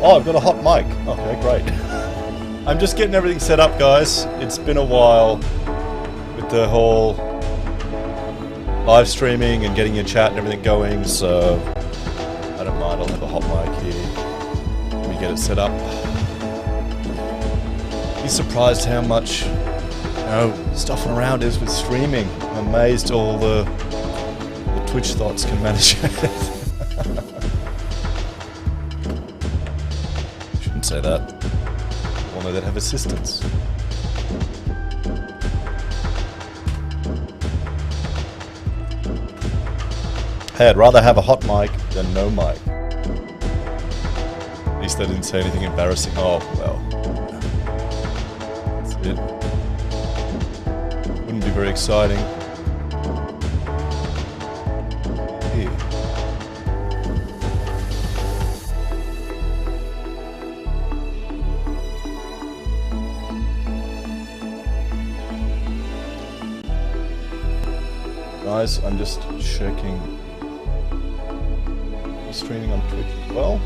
Oh, I've got a hot mic. Okay, great. I'm just getting everything set up, guys. It's been a while with the whole live streaming and getting your chat and everything going, so I don't mind. I'll have a hot mic here. Let me get it set up. Be surprised how much stuff around is with streaming. I'm amazed all the Twitch thoughts can manage it. Shouldn't say that. Only that have assistance. Hey, I'd rather have a hot mic than no mic. At least they didn't say anything embarrassing. Oh, well. That's it. Wouldn't be very exciting. Here. Guys, I'm just checking. Streaming on Twitch as well.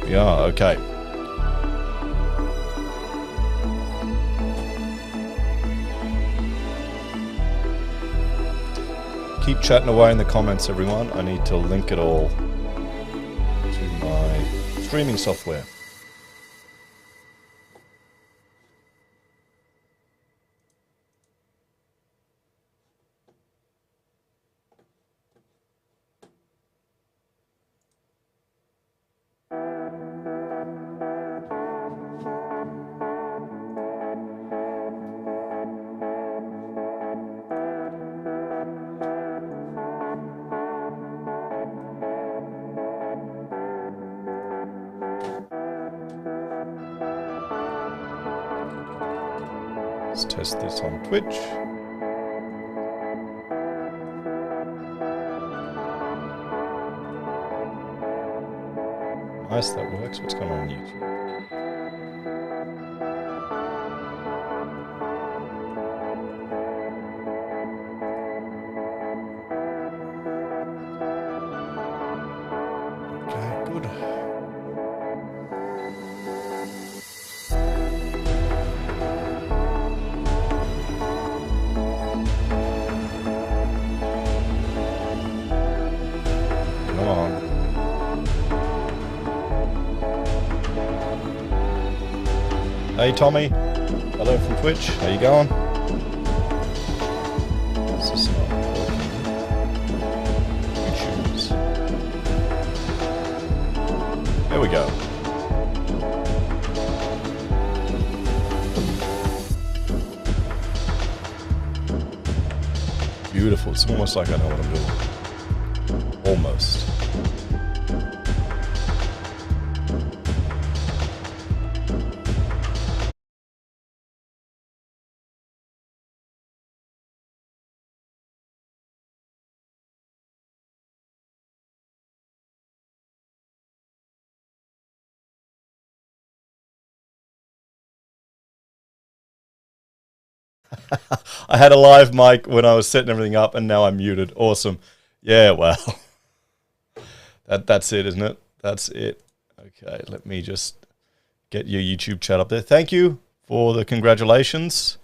Yeah, okay. Keep chatting away in the comments, everyone. I need to link it all to my streaming software. Let's test this on Twitch. Nice, that works. What's going on YouTube? Okay, good. Hey Tommy, hello from Twitch, how you going? Is this not working? YouTube's. There we go. Beautiful, it's almost like I know what I'm doing. Almost. I had a live mic when I was setting everything up, and now I'm muted. Awesome. Yeah, well, that's it, isn't it? That's it. Okay, let me just get your YouTube chat up there. Thank you for the congratulations.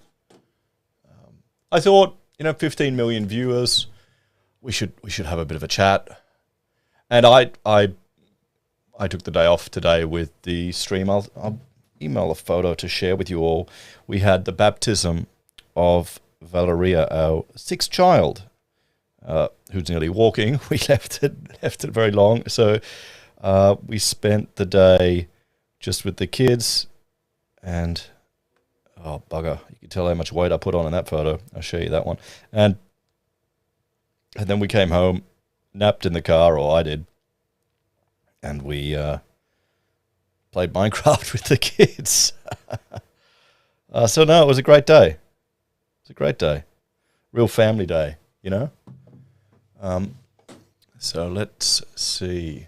I thought, 15 million viewers. We should have a bit of a chat. And I took the day off today with the stream. I'll email a photo to share with you all. We had the baptism of Valeria, our sixth child, who's nearly walking. We left it very long, so we spent the day just with the kids, and oh bugger, you can tell how much weight I put on in that photo. I'll show you that one. And then we came home, napped in the car, or I did, and we played Minecraft with the kids. So no, it was a great day. A great day, real family day, so let's see.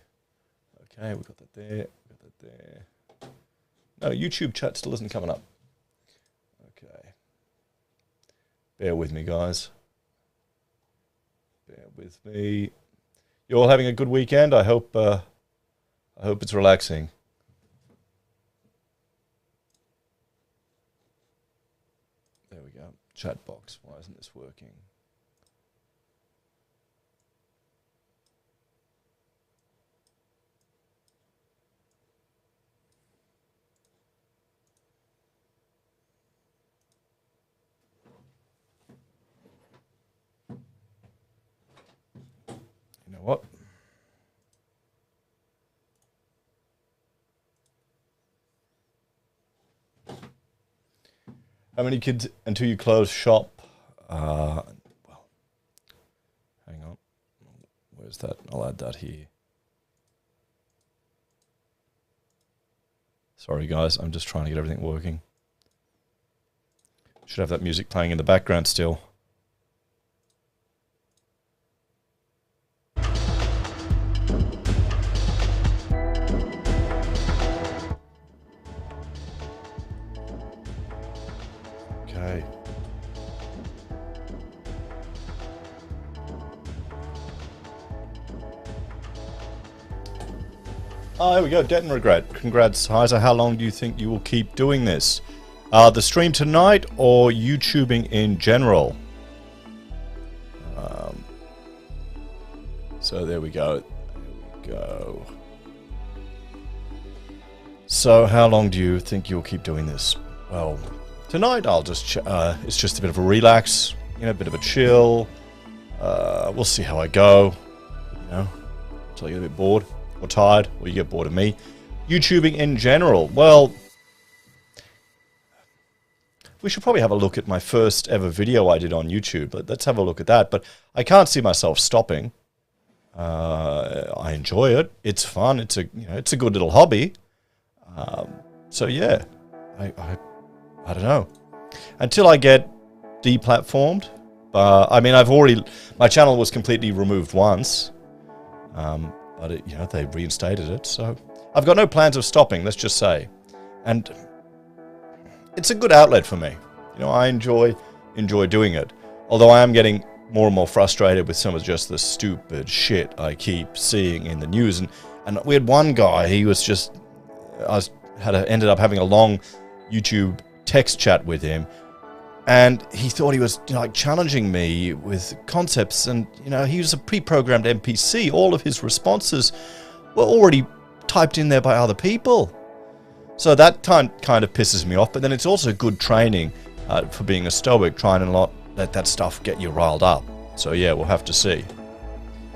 Okay, we got that there. No, YouTube chat still isn't coming up. Okay, bear with me, guys. Bear with me. You're all having a good weekend. I hope I hope it's relaxing. There we go. Chat box. Why isn't this working? You know what? How many kids until you close shop? Well, hang on. Where's that? I'll add that here. Sorry, guys. I'm just trying to get everything working. Should have that music playing in the background still. Okay. Oh, here we go. Debt and regret. Congrats, Heiser. How long do you think you will keep doing this? The stream tonight or YouTubing in general? So there we go. There we go. So how long do you think you'll keep doing this? Well, tonight I'll just, it's just a bit of a relax, you know, a bit of a chill. We'll see how I go, you know, until I get a bit bored or tired, or you get bored of me. YouTubing in general, well, we should probably have a look at my first ever video I did on YouTube. Let's have a look at that, but I can't see myself stopping. I enjoy it. It's fun. It's a, you know, it's a good little hobby. So yeah, I don't know. Until I get deplatformed. I mean, I've already, my channel was completely removed once. But it, you know, they reinstated it. So I've got no plans of stopping, let's just say. And it's a good outlet for me. You know, I enjoy doing it. Although I am getting more and more frustrated with some of just the stupid shit I keep seeing in the news. And we had one guy, he was just, ended up having a long YouTube text chat with him, and he thought he was, you know, like challenging me with concepts, and you know, he was a pre-programmed NPC. All of his responses were already typed in there by other people. So that kind of pisses me off, but then it's also good training for being a stoic, trying to not let that stuff get you riled up. So yeah, we'll have to see.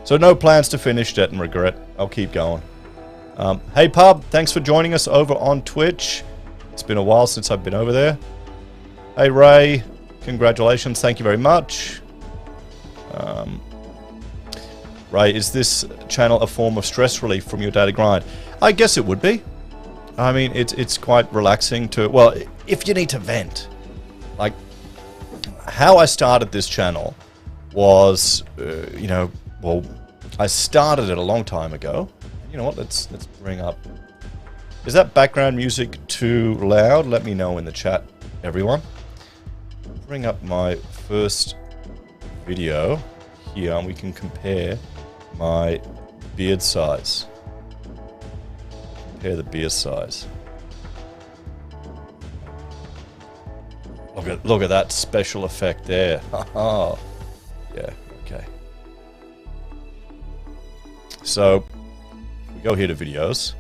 So no plans to finish Debt and Regret. I'll keep going. Hey Pub, thanks for joining us over on Twitch. It's been a while since I've been over there. Hey Ray, congratulations, thank you very much. Ray, is this channel a form of stress relief from your daily grind? I guess it would be. I mean, it's quite relaxing to, well, if you need to vent. Like, how I started this channel was, you know, well, I started it a long time ago. You know what, let's bring up, is that background music too loud? Let me know in the chat, everyone. Bring up my first video here and we can compare my beard size. Compare the beard size. Look at that special effect there. Haha. Yeah, okay. So we go here to videos.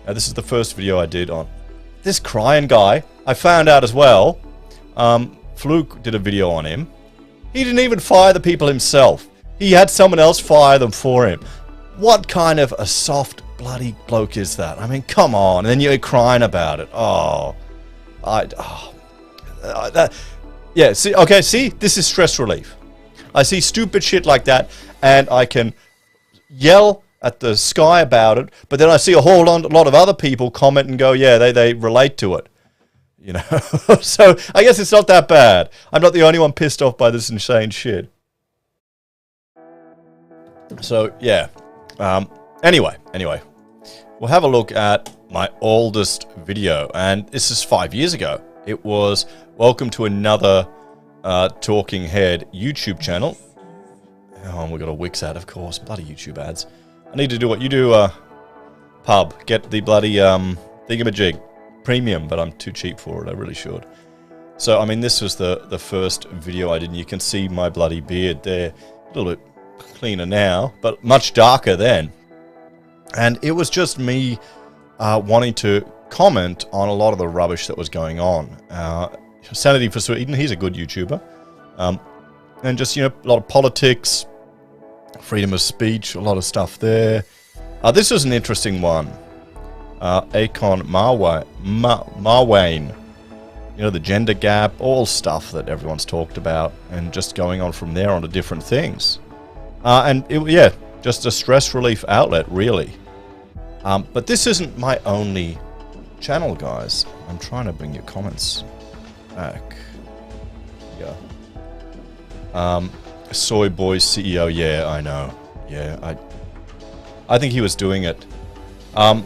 Now this is the first video I did on this crying guy. I found out as well, Fluke did a video on him. He didn't even fire the people himself. He had someone else fire them for him. What kind of a soft bloody bloke is that? I mean, come on. And then you're crying about it. Oh. Yeah, see, okay, see? This is stress relief. I see stupid shit like that, and I can yell at the sky about it, but then I see a whole lot of other people comment and go, yeah, they relate to it. You know? So, I guess it's not that bad. I'm not the only one pissed off by this insane shit. So, yeah. Anyway. We'll have a look at my oldest video, and this is 5 years ago. It was welcome to another Talking Head YouTube channel. Oh, and we got a Wix ad, of course. Bloody YouTube ads. I need to do what you do, pub. Get the bloody thingamajig premium, but I'm too cheap for it. I really should. So, I mean, this was the first video I did, and you can see my bloody beard there. A little bit cleaner now, but much darker then. And it was just me wanting to comment on a lot of the rubbish that was going on. Sanity for Sweden, he's a good YouTuber. And just, you know, a lot of politics, freedom of speech, a lot of stuff there. This was an interesting one. Akon Marwane. You know, the gender gap, all stuff that everyone's talked about, and just going on from there on to different things. And, yeah, just a stress relief outlet, really. But this isn't my only channel, guys. I'm trying to bring your comments back. Yeah. Soy Boy CEO, yeah, I know. Yeah, I think he was doing it.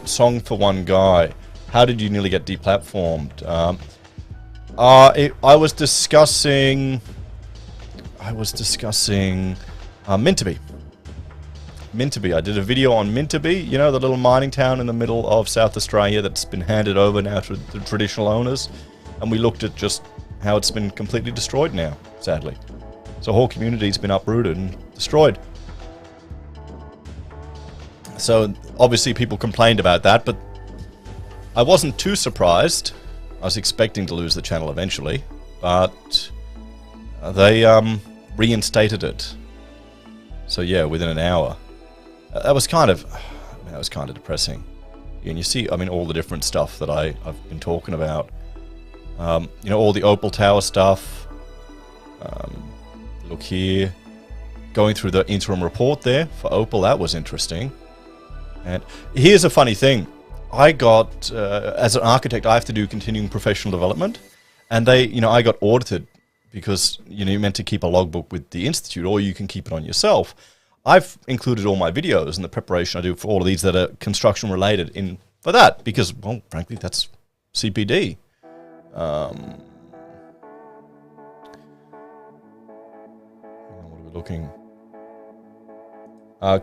Song for One Guy. How did you nearly get deplatformed? I was discussing Minterby. Minterby. I did a video on Minterby, you know, the little mining town in the middle of South Australia that's been handed over now to the traditional owners. And we looked at just how it's been completely destroyed now, sadly. So the whole community's been uprooted and destroyed. So obviously people complained about that, but I wasn't too surprised. I was expecting to lose the channel eventually, but they reinstated it. So yeah, within an hour. That was kind of depressing. And you see, I mean, all the different stuff that I've been talking about. You know, all the Opal Tower stuff. Look here. Going through the interim report there for Opal, that was interesting. And here's a funny thing. I got, as an architect, I have to do continuing professional development. And I got audited because, you know, you're meant to keep a logbook with the institute, or you can keep it on yourself. I've included all my videos and the preparation I do for all of these that are construction related in for that because, well, frankly, that's CPD. What are we looking?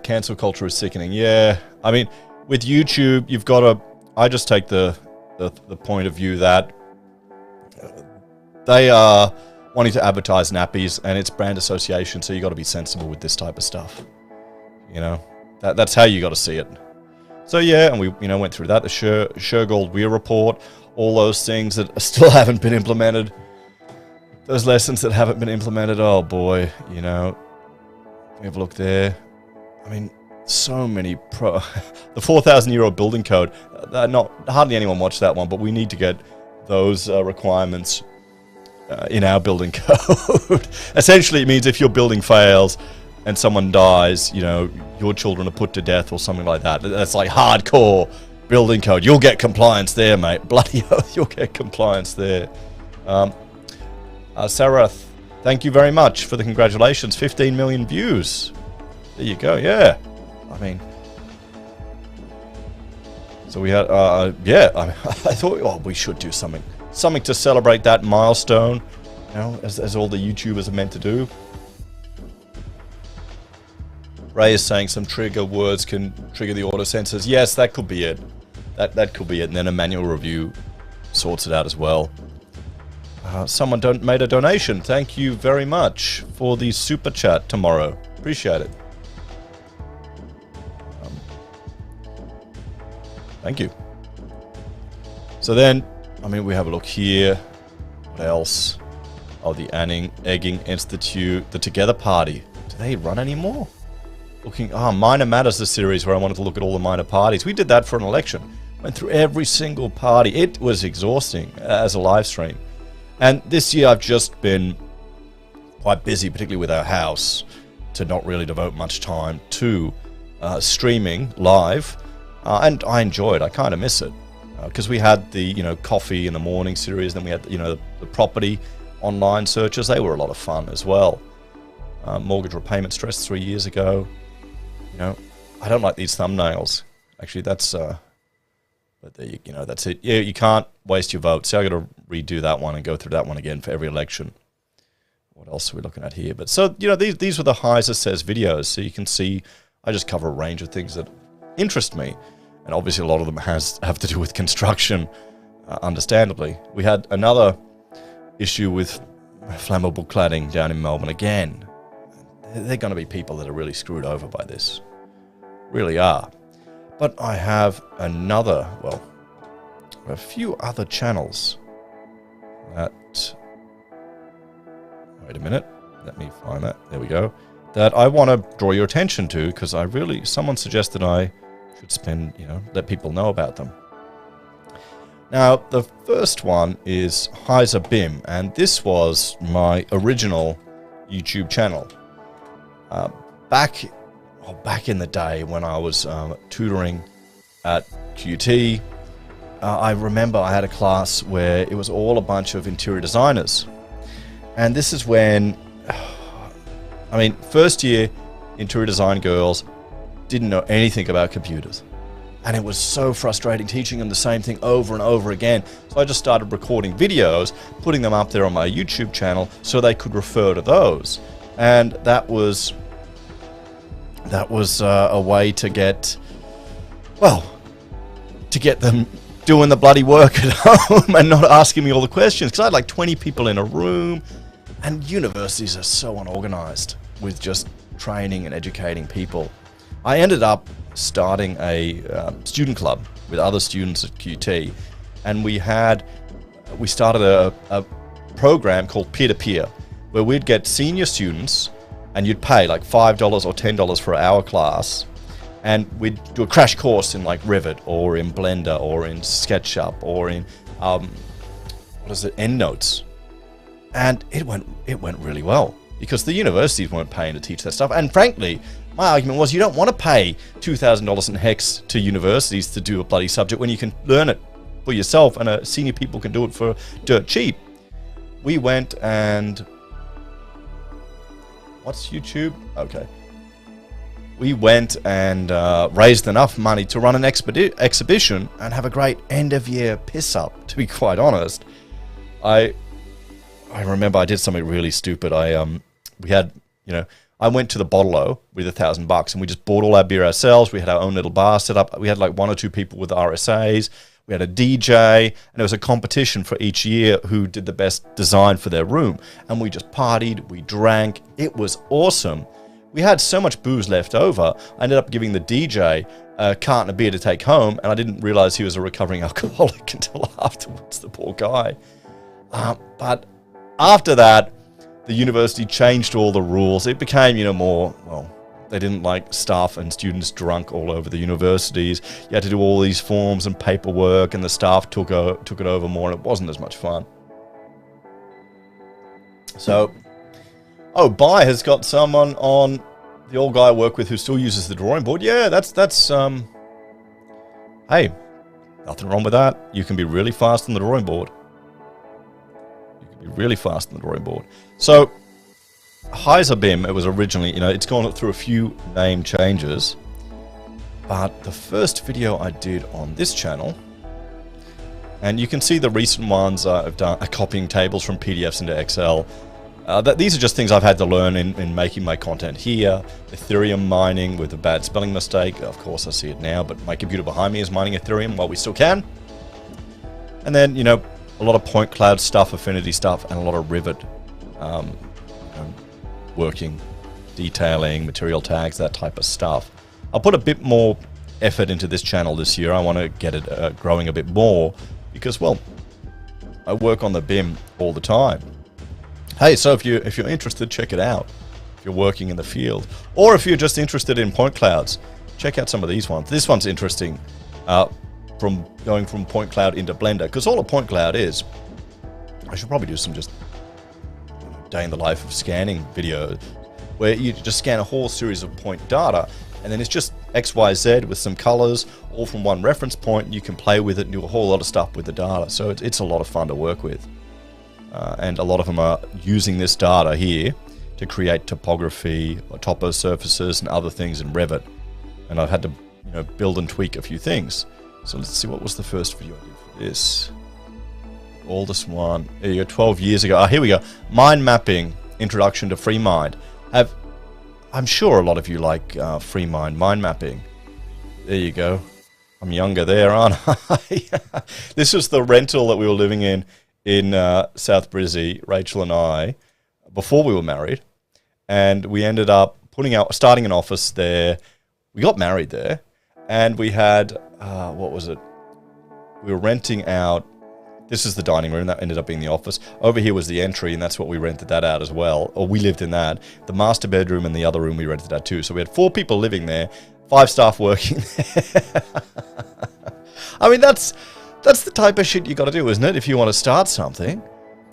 Cancel culture is sickening. Yeah, I mean, with YouTube, you've got to. I just take the point of view that they are wanting to advertise nappies, and it's brand association, so you got to be sensible with this type of stuff. You know, that's how you got to see it. So yeah, and we went through that, the Shergold Weir report, all those things that still haven't been implemented, those lessons that haven't been implemented. Oh boy, you know, we have a look there. I mean, so many the 4,000-year-old building code. Hardly anyone watched that one, but we need to get those requirements in our building code. Essentially, it means if your building fails and someone dies, you know, your children are put to death or something like that. That's like hardcore building code. You'll get compliance there, mate. Bloody oath, you'll get compliance there. Sarah, thank you very much for the congratulations. 15 million views. There you go, yeah. I mean, so we had, yeah, I thought, oh, we should do something to celebrate that milestone, you know, as all the YouTubers are meant to do. Ray is saying some trigger words can trigger the auto sensors. Yes, that could be it. That could be it, and then a manual review sorts it out as well. Someone made a donation. Thank you very much for the super chat tomorrow. Appreciate it. Thank you. So then, I mean, we have a look here. What else? Oh, the Egging Institute, the Together Party. Do they run anymore? Looking, Minor Matters, the series where I wanted to look at all the minor parties. We did that for an election. Went through every single party. It was exhausting as a live stream. And this year I've just been quite busy, particularly with our house, to not really devote much time to streaming live. And I enjoy it. I kind of miss it. Because we had the, coffee in the morning series, then we had, the property online searches. They were a lot of fun as well. Mortgage repayment stress 3 years ago. I don't like these thumbnails. Actually, that's, but there that's it. Yeah, you can't waste your vote. So I got to redo that one and go through that one again for every election. What else are we looking at here? But so, these were the HeiseSays videos. So you can see I just cover a range of things that interest me. and obviously a lot of them have to do with construction, understandably. We had another issue with flammable cladding down in Melbourne again. They're going to be people that are really screwed over by this. Really are. But I have another, well, a few other channels that... Wait a minute. Let me find that. There we go. That I want to draw your attention to, because someone suggested I should spend, let people know about them. Now, the first one is Heiser BIM, and this was my original YouTube channel. Back in the day when I was tutoring at QT, I remember I had a class where it was all a bunch of interior designers. And this is when, first year interior design girls didn't know anything about computers. And it was so frustrating teaching them the same thing over and over again. So I just started recording videos, putting them up there on my YouTube channel so they could refer to those. And that was a way to get them doing the bloody work at home and not asking me all the questions. Because I had like 20 people in a room, and universities are so unorganized with just training and educating people. I ended up starting a student club with other students at QT, and we started a program called peer-to-peer, where we'd get senior students, and you'd pay like $5 or $10 for an hour class, and we'd do a crash course in like Revit or in Blender or in SketchUp or in EndNotes. And it went really well, because the universities weren't paying to teach that stuff. And frankly, my argument was, you don't want to pay $2,000 in HECS to universities to do a bloody subject when you can learn it for yourself, and senior people can do it for dirt cheap. We went and... What's YouTube? Okay. We went and raised enough money to run an exhibition and have a great end-of-year piss-up, to be quite honest. I remember I did something really stupid. I went to the Bottle-O with $1,000 and we just bought all our beer ourselves. We had our own little bar set up. We had like 1 or 2 people with RSAs. We had a DJ, and there was a competition for each year who did the best design for their room. And we just partied, we drank. It was awesome. We had so much booze left over, I ended up giving the DJ a carton of beer to take home, and I didn't realize he was a recovering alcoholic until afterwards, the poor guy. But after that, the university changed all the rules. It became, they didn't like staff and students drunk all over the universities. You had to do all these forms and paperwork, and the staff took it over more, and it wasn't as much fun. So, Bai has got someone on the old guy I work with who still uses the drawing board. Yeah, that's hey, nothing wrong with that. You can be really fast on the drawing board. So, Heiser BIM, it was originally, it's gone through a few name changes, but the first video I did on this channel, and you can see the recent ones I've done, copying tables from PDFs into Excel. These are just things I've had to learn in making my content here. Ethereum mining with a bad spelling mistake. Of course, I see it now, but my computer behind me is mining Ethereum while we still can. And then, a lot of point cloud stuff, affinity stuff, and a lot of Revit working, detailing, material tags, that type of stuff. I'll put a bit more effort into this channel this year. I want to get it growing a bit more because, I work on the BIM all the time. Hey, so if you're interested, check it out. If you're working in the field, or if you're just interested in point clouds, check out some of these ones. This one's interesting. From going from point cloud into Blender, because all a point cloud is, I should probably do some just day in the life of scanning videos, where you just scan a whole series of point data, and then it's just XYZ with some colors, all from one reference point, and you can play with it and do a whole lot of stuff with the data. So it's a lot of fun to work with. And a lot of them are using this data here to create topography, or topo surfaces, and other things in Revit. And I've had to build and tweak a few things. So let's see, what was the first video I did for this? Oldest one. There you go, 12 years ago. Here we go. Mind mapping, introduction to FreeMind. I'm sure a lot of you like FreeMind mind mapping. There you go. I'm younger there, aren't I? This was the rental that we were living in South Brizzy, Rachel and I, before we were married. And we ended up starting an office there. We got married there. And we had, what was it? We were renting out, this is the dining room, that ended up being the office. Over here was the entry, and that's what we rented that out as well. Or we lived in that. The master bedroom and the other room we rented out too. So we had 4 people living there, 5 staff working there. I mean, that's the type of shit you got to do, isn't it? If you want to start something.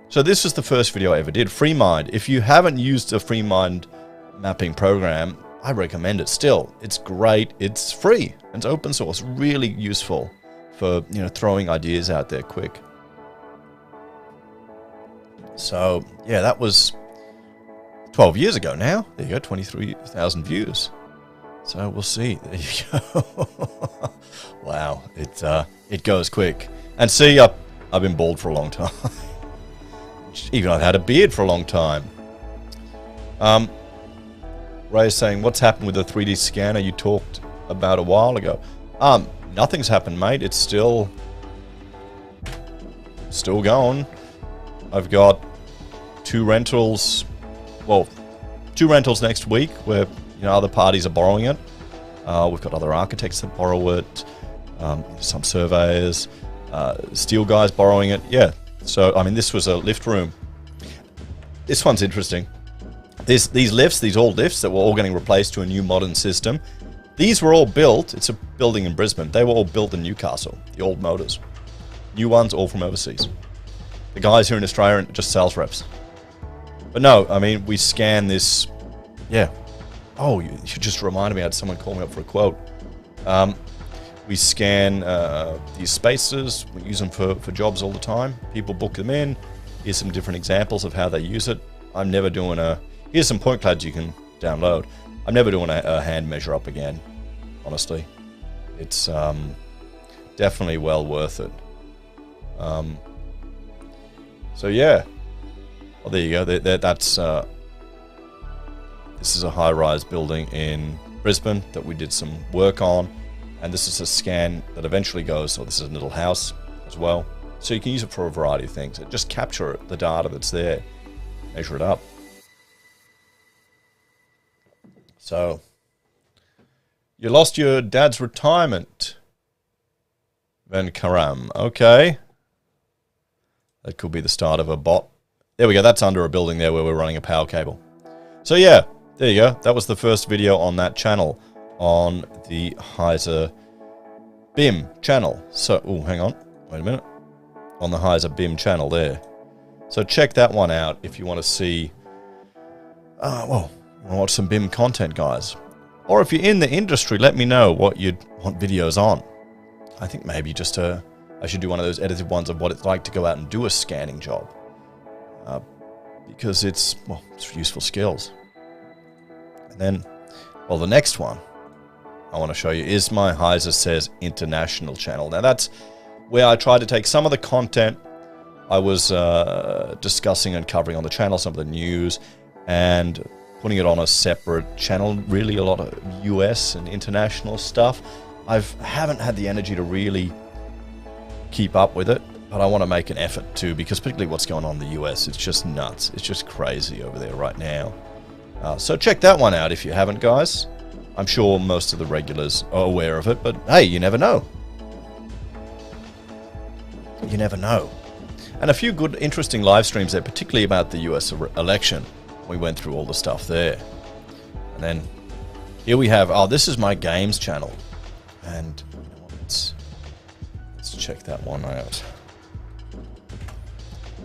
So this was the first video I ever did, FreeMind. If you haven't used a FreeMind mapping program, I recommend it still. It's great. It's free. It's open source. Really useful for, throwing ideas out there quick. So, yeah, that was 12 years ago now. There you go, 23,000 views. So we'll see. There you go. Wow, it goes quick. And see, I've been bald for a long time. Even I've had a beard for a long time. Ray is saying, what's happened with the 3D scanner you talked about a while ago? Nothing's happened, mate. It's still going. I've got 2 rentals. Well, 2 rentals next week where other parties are borrowing it. We've got other architects that borrow it. Some surveyors, steel guys borrowing it. Yeah. So I mean, this was a lift room. This one's interesting. These old lifts that were all getting replaced to a new modern system. These were all built. It's a building in Brisbane. They were all built in Newcastle. The old motors. New ones, all from overseas. The guys here in Australia are just sales reps. But no, I mean, we scan this. Yeah. Oh, you just reminded me. I had someone call me up for a quote. We scan these spaces. We use them for jobs all the time. People book them in. Here's some different examples of how they use it. I'm never doing here's some point clouds you can download. I'm never doing a hand measure up again, honestly. It's definitely well worth it. So yeah. Well, there you go. That's this is a high-rise building in Brisbane that we did some work on, and this is a scan that eventually goes. So this is a little house as well. So you can use it for a variety of things. Just capture the data that's there, measure it up. So you lost your dad's retirement, Venkaram. Okay. That could be the start of a bot. There we go. That's under a building there where we're running a power cable. So yeah, there you go. That was the first video on that channel, on the Heiser BIM channel. So, oh, hang on. Wait a minute. On the Heiser BIM channel there. So check that one out if you want to see, well, watch some BIM content, guys. Or if you're in the industry, let me know what you'd want videos on. I think maybe just I should do one of those edited ones of what it's like to go out and do a scanning job. Because it's useful skills. And then, well, the next one I want to show you is my HeiseSays international channel. Now that's where I try to take some of the content I was discussing and covering on the channel, some of the news, and putting it on a separate channel. Really a lot of US and international stuff. I haven't had the energy to really keep up with it, but I want to make an effort to, because particularly what's going on in the US, it's just nuts. It's just crazy over there right now. So check that one out if you haven't, guys. I'm sure most of the regulars are aware of it, but hey, you never know. You never know. And a few good, interesting live streams there, particularly about the US election. We went through all the stuff there. And then here we have, this is my games channel. And let's check that one out.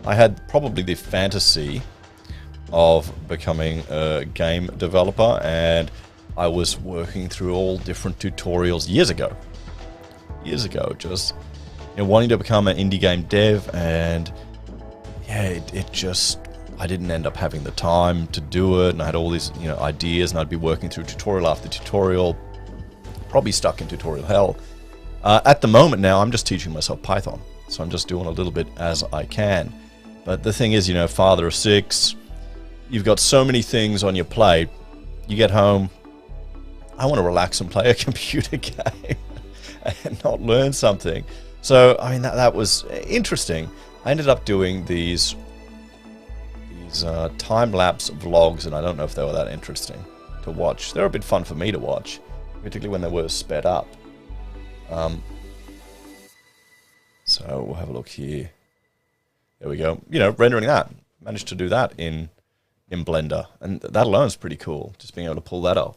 I had probably the fantasy of becoming a game developer, and I was working through all different tutorials years ago, just wanting to become an indie game dev, and yeah, it just, I didn't end up having the time to do it, and I had all these ideas, and I'd be working through tutorial after tutorial, probably stuck in tutorial hell. At the moment now, I'm just teaching myself Python, so I'm just doing a little bit as I can. But the thing is, father of 6, you've got so many things on your plate. You get home, I want to relax and play a computer game. and not learn something. So, I mean, that was interesting. I ended up doing these time-lapse vlogs, and I don't know if they were that interesting to watch. They're a bit fun for me to watch, particularly when they were sped up. So we'll have a look here. There we go. You know, rendering that. Managed to do that in Blender, and that alone is pretty cool, just being able to pull that off.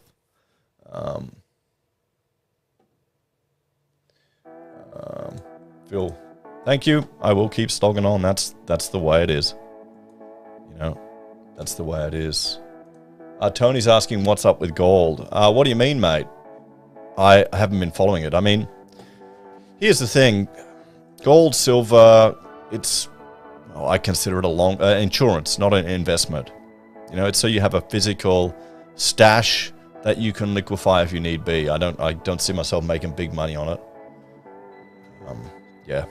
Phil, thank you. I will keep slogging on. That's the way it is. You know, that's the way it is. Tony's asking what's up with gold. What do you mean, mate? I haven't been following it. I mean, here's the thing. Gold, silver, it's, well, I consider it a long insurance, not an investment. You know, it's so you have a physical stash that you can liquefy if you need be. I don't see myself making big money on it. Yeah,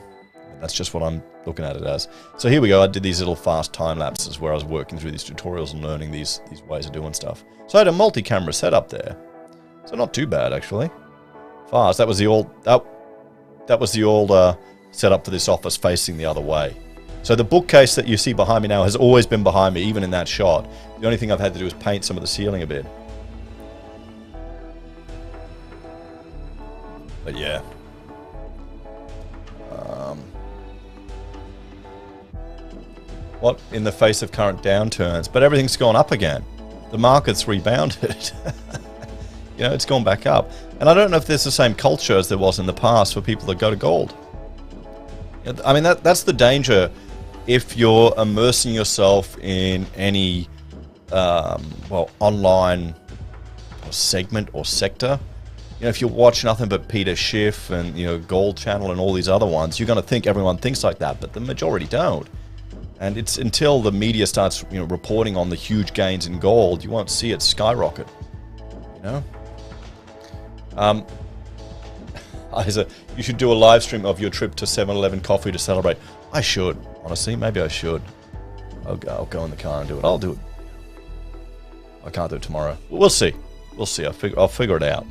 that's just what I'm looking at it as. So here we go. I did these little fast time lapses where I was working through these tutorials and learning these ways of doing stuff. So I had a multi-camera setup there. So not too bad actually. Fast. That was the old setup for this office facing the other way. So the bookcase that you see behind me now has always been behind me, even in that shot. The only thing I've had to do is paint some of the ceiling a bit. But yeah. What in the face of current downturns? But everything's gone up again. The market's rebounded. You know, it's gone back up. And I don't know if there's the same culture as there was in the past for people that go to gold. I mean, that's the danger if you're immersing yourself in any, well, online segment or sector. You know, if you watch nothing but Peter Schiff and, you know, Gold Channel and all these other ones, you're going to think everyone thinks like that, but the majority don't. And it's until the media starts, you know, reporting on the huge gains in gold, you won't see it skyrocket. You know? Heise, you should do a live stream of your trip to 7-Eleven coffee to celebrate. I should, honestly. Maybe I should. I'll go in the car and do it. I'll do it. I can't do it tomorrow. We'll see. We'll see. I'll figure it out.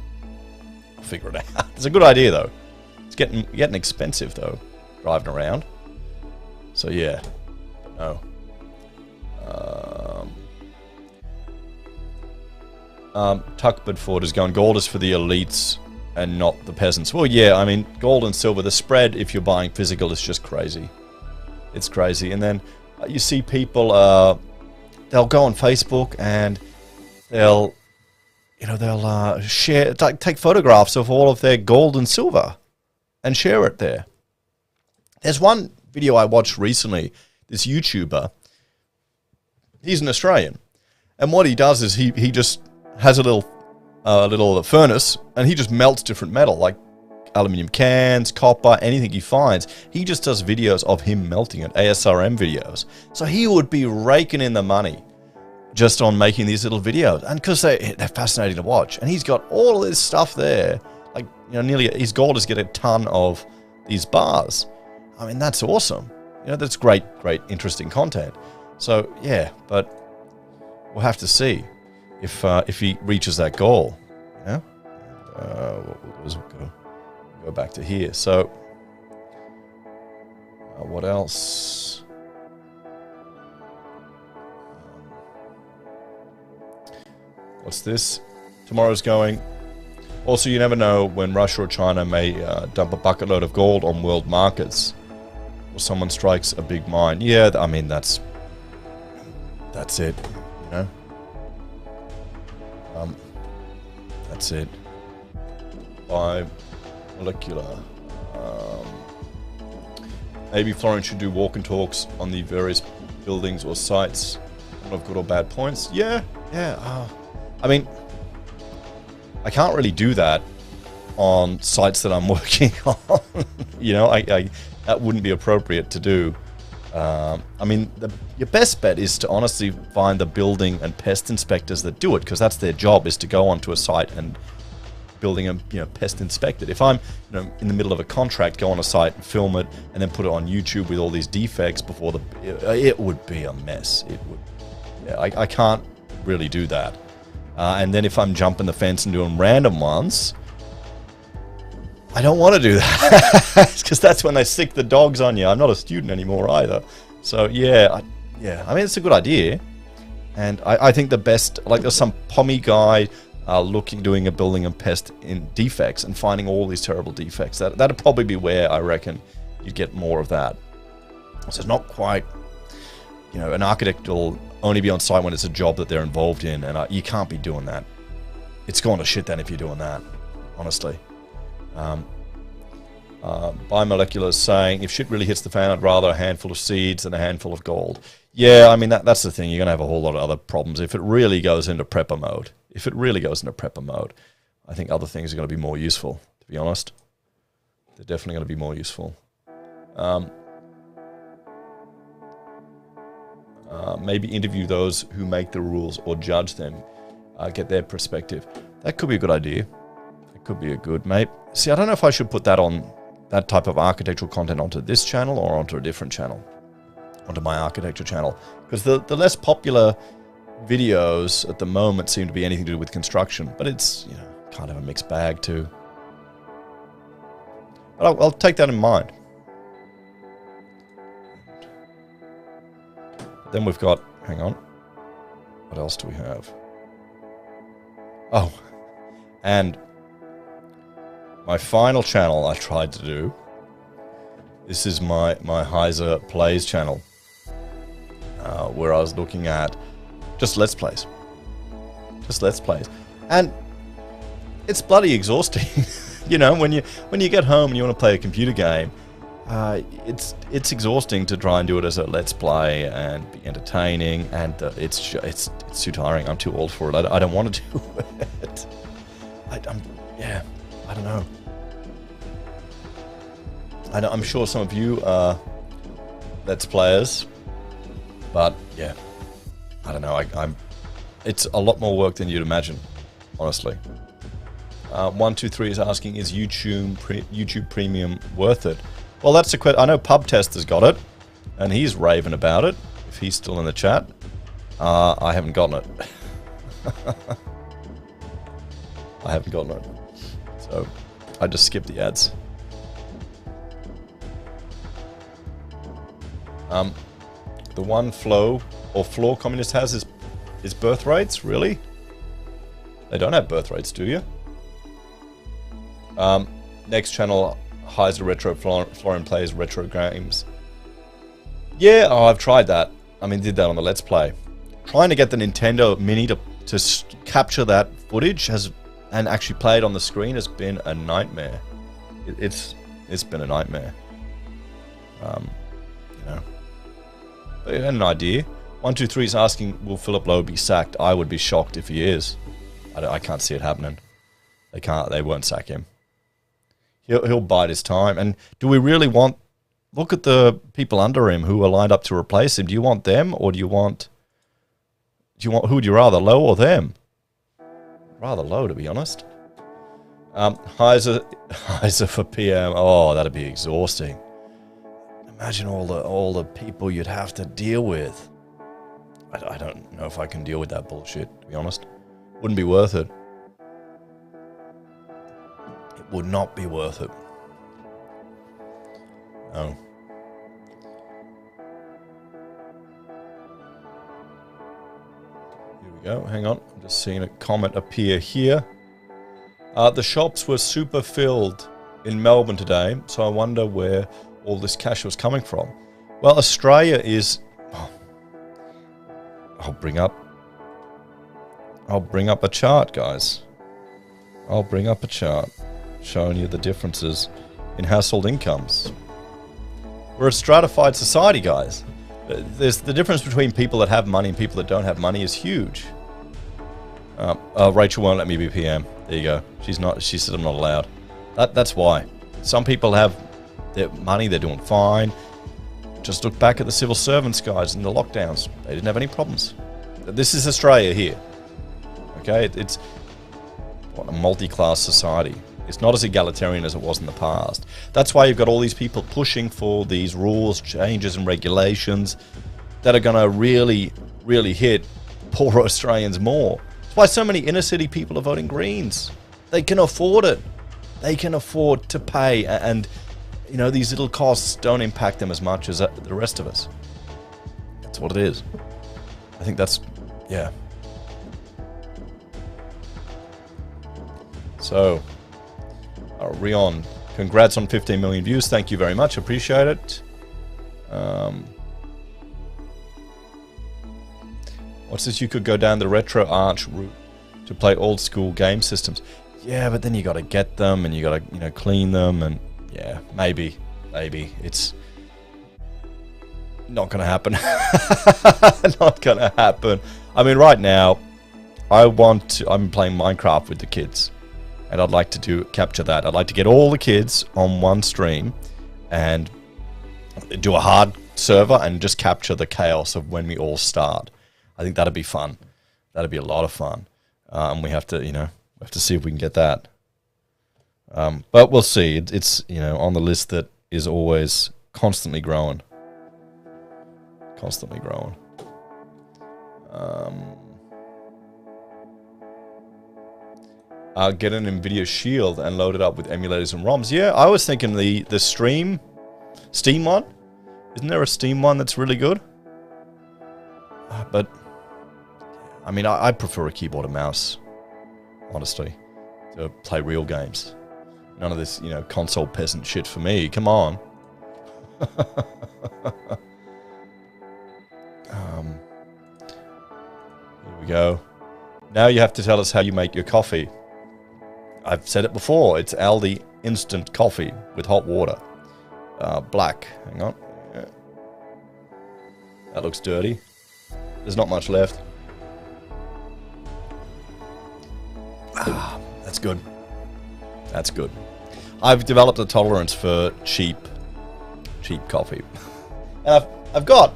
I'll figure it out. It's a good idea, though. It's getting expensive, though, driving around. So, yeah. No. Tuck Bedford is going, gold is for the elites and not the peasants. Well, yeah, I mean, gold and silver, the spread, if you're buying physical, is just crazy. It's crazy. And then you see people, they'll go on Facebook and they'll share, take photographs of all of their gold and silver and share it there. There's one video I watched recently, this YouTuber, he's an Australian. And what he does is he just has a little furnace, and he just melts different metal, like aluminium cans, copper, anything he finds. He just does videos of him melting it, ASRM videos. So he would be raking in the money just on making these little videos, and because they're fascinating to watch. And he's got all of this stuff there, like, you know, nearly his goal is to get a ton of these bars. I mean, that's awesome. You know, that's great, interesting content. So yeah, but we'll have to see if he reaches that goal. Yeah. What we'll do is we'll go back to here. So what else? What's this? Tomorrow's going. Also, you never know when Russia or China may dump a bucket load of gold on world markets, or someone strikes a big mine. Yeah, I mean, that's it, you know? That's it. By molecular. Maybe Florian should do walk and talks on the various buildings or sites. One of good or bad points. Yeah. I mean, I can't really do that on sites that I'm working on. You know, that wouldn't be appropriate to do. I mean, your best bet is to honestly find the building and pest inspectors that do it, because that's their job, is to go onto a site and building and, you know, pest inspect it. If I'm, you know, in the middle of a contract, go on a site and film it and then put it on YouTube with all these defects before it would be a mess. It would. Yeah, I can't really do that. And then if I'm jumping the fence and doing random ones, I don't want to do that because that's when they stick the dogs on you. I'm not a student anymore either. So yeah, I mean, it's a good idea. And I think the best, like there's some pommy guy doing a building and pest in defects and finding all these terrible defects. That'd probably be where I reckon you'd get more of that. So it's not quite, you know, an architect will only be on site when it's a job that they're involved in, and you can't be doing that. It's going to shit then if you're doing that, honestly. Biomolecular is saying, if shit really hits the fan, I'd rather a handful of seeds than a handful of gold. Yeah, I mean, that's the thing. You're going to have a whole lot of other problems. If it really goes into prepper mode, I think other things are going to be more useful, to be honest. They're definitely going to be more useful. Maybe interview those who make the rules or judge them, get their perspective. That could be a good idea. It could be a good, mate. See, I don't know if I should put that type of architectural content onto this channel or onto a different channel, onto my architecture channel, because the less popular videos at the moment seem to be anything to do with construction, but it's, you know, kind of a mixed bag too. But I'll take that in mind. Then we've got, hang on, what else do we have? Oh, and my final channel I tried to do, this is my Heise Plays channel, where I was looking at just Let's Plays. And it's bloody exhausting. You know, when you get home and you want to play a computer game, it's exhausting to try and do it as a Let's Play and be entertaining, and it's too tiring. I'm too old for it. I don't want to do it. I don't know. I'm sure some of you are Let's Players, but yeah, I don't know. It's a lot more work than you'd imagine, honestly. 123 is asking, is YouTube Premium worth it? Well, that's a question. I know Pub Tester's got it, and he's raving about it. If he's still in the chat, I haven't gotten it. I haven't gotten it, so I just skipped the ads. The one floor communist has is birth rates. Really? They don't have birth rates, do you? Next channel, Heise Retro, Florian plays retro games. Yeah, I've tried that. I mean, did that on the Let's Play. Trying to get the Nintendo Mini to capture that footage and actually play it on the screen has been a nightmare. It's been a nightmare. You know. But you had an idea. 123 is asking, will Philip Lowe be sacked? I would be shocked if he is. I can't see it happening. They won't sack him. He'll bide his time. And do we really want... Look at the people under him who are lined up to replace him. Do you want them, or do you want... who would you rather, Lowe or them? Rather Lowe, to be honest. Heise for PM. Oh, that'd be exhausting. Imagine all the people you'd have to deal with. I don't know if I can deal with that bullshit, to be honest. Wouldn't be worth it. It would not be worth it. No. Here we go. Hang on. I'm just seeing a comment appear here. The shops were super filled in Melbourne today, so I wonder where all this cash was coming from. Well, Australia is... Oh, I'll bring up a chart, guys. I'll bring up a chart showing you the differences in household incomes. We're a stratified society, guys. There's the difference between people that have money and people that don't have money is huge. Rachel won't let me be PM. There you go. She said I'm not allowed. That's why. Some people have their money, they're doing fine. Just look back at the civil servants, guys, in the lockdowns. They didn't have any problems. This is Australia here. Okay, it's a multi-class society. It's not as egalitarian as it was in the past. That's why you've got all these people pushing for these rules, changes and regulations that are going to really, really hit poor Australians more. That's why so many inner city people are voting Greens. They can afford it. they can afford to pay, and you know, these little costs don't impact them as much as the rest of us. That's what it is. I think that's, yeah. So, Rion, congrats on 15 million views. Thank you very much. Appreciate it. What's this? You could go down the retro arch route to play old school game systems. Yeah, but then you got to get them, and you got to, you know, clean them, and yeah, maybe it's not gonna happen. Not gonna happen. I mean, right now, I'm playing Minecraft with the kids, and I'd like to capture that. I'd like to get all the kids on one stream and do a hard server and just capture the chaos of when we all start. I think that'd be fun. That'd be a lot of fun. And we have to, you know, see if we can get that. But we'll see. It's, you know, on the list that is always constantly growing. Constantly growing. Get an NVIDIA Shield and load it up with emulators and ROMs. Yeah, I was thinking the Steam one. Isn't there a Steam one that's really good? But, I mean, I prefer a keyboard and mouse, honestly, to play real games. None of this, you know, console peasant shit for me. Come on. Here we go. Now you have to tell us how you make your coffee. I've said it before. It's Aldi instant coffee with hot water. Black. Hang on. Yeah. That looks dirty. There's not much left. That's good. That's good. I've developed a tolerance for cheap coffee. And I've got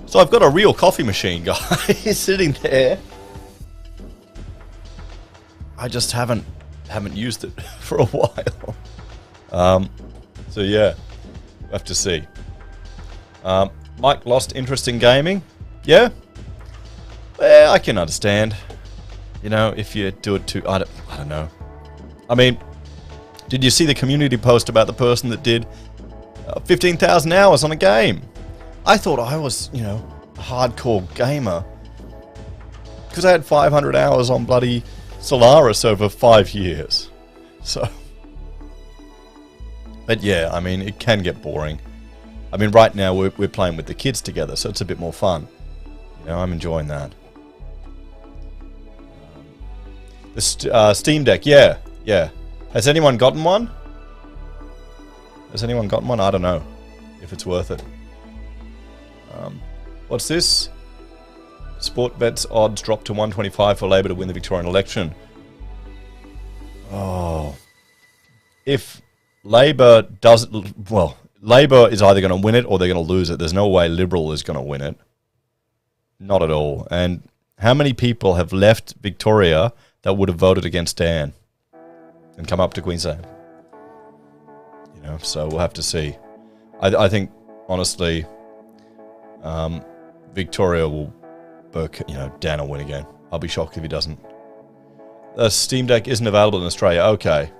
so I've got a real coffee machine, guys, sitting there. I just haven't used it for a while. So yeah, we'll have to see. Mike lost interest in gaming. Yeah, well, I can understand. You know, if you do it too, I don't know. I mean, did you see the community post about the person that did 15,000 hours on a game? I thought I was, you know, a hardcore gamer because I had 500 hours on bloody Solaris over 5 years. So, but yeah, I mean, it can get boring. I mean, right now we're playing with the kids together, so it's a bit more fun. You know, I'm enjoying that. The Steam Deck, yeah. Has anyone gotten one? Has anyone gotten one? I don't know if it's worth it. What's this? Sport bets odds dropped to 125 for Labour to win the Victorian election. Oh. If Labour doesn't... Well, Labour is either going to win it or they're going to lose it. There's no way Liberal is going to win it. Not at all. And how many people have left Victoria that would have voted against Dan and come up to Queensland? You know, so we'll have to see. I think, honestly, Victoria will... you know, Dan will win again. I'll be shocked if he doesn't. The Steam Deck isn't available in Australia. Okay.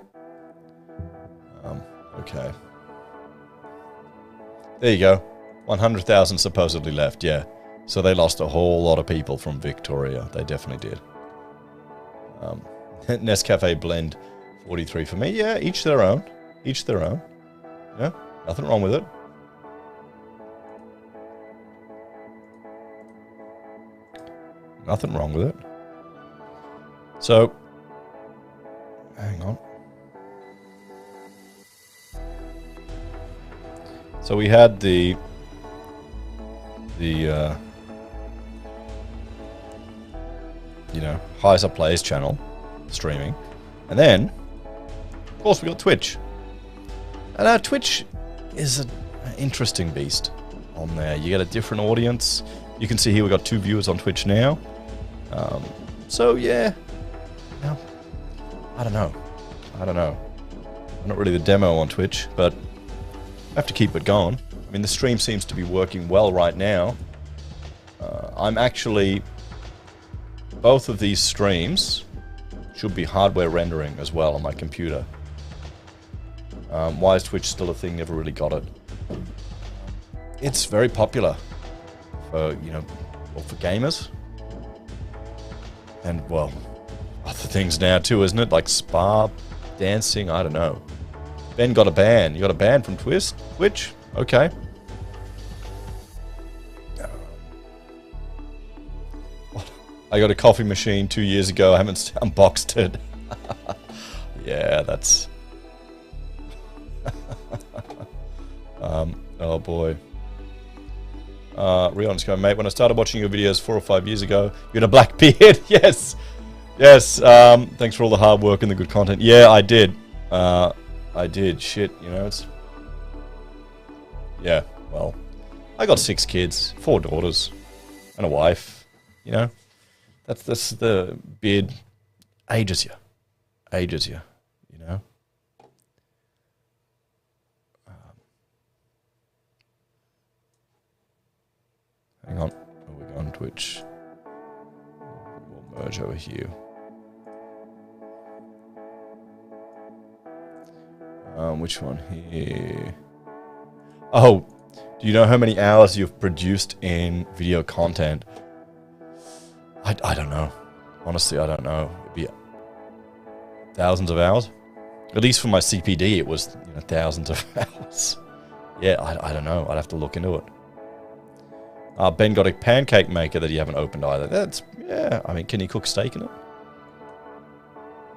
Okay. There you go. 100,000 supposedly left, yeah. So they lost a whole lot of people from Victoria. They definitely did. Nescafe Blend 43 for me. Yeah, each their own. Each their own. Yeah, nothing wrong with it. Nothing wrong with it. So, hang on. So we had the you know, Heise Plays channel streaming, and then of course we got Twitch, and Twitch is an interesting beast on there. You get a different audience. You can see here we got 2 viewers on Twitch now. So yeah, no, I don't know. Not really the demo on Twitch, but I have to keep it going. I mean, the stream seems to be working well right now. I'm actually... Both of these streams should be hardware rendering as well on my computer. Why is Twitch still a thing? Never really got it. It's very popular for, you know, well, for gamers. And, well, other things now too, isn't it? Like spa, dancing, I don't know. Ben got a ban. You got a ban from Twitch? Okay. I got a coffee machine 2 years ago. I haven't unboxed it. Yeah, that's... oh boy. Rion's going, mate, when I started watching your videos 4 or 5 years ago, you had a black beard. Yes. Yes. Thanks for all the hard work and the good content. Yeah, I did. I did. Shit, you know, it's... Yeah, well, I got 6 kids, 4 daughters, and a wife, you know. That's the beard ages you. Ages you, you know. Hang on. Oh, we're on Twitch. We'll merge over here. Which one here? Oh, do you know how many hours you've produced in video content? I don't know. Honestly, I don't know. It'd be thousands of hours. At least for my CPD, it was, you know, thousands of hours. Yeah, I don't know. I'd have to look into it. Ben got a pancake maker that you haven't opened either. That's, yeah. I mean, can you cook steak in it?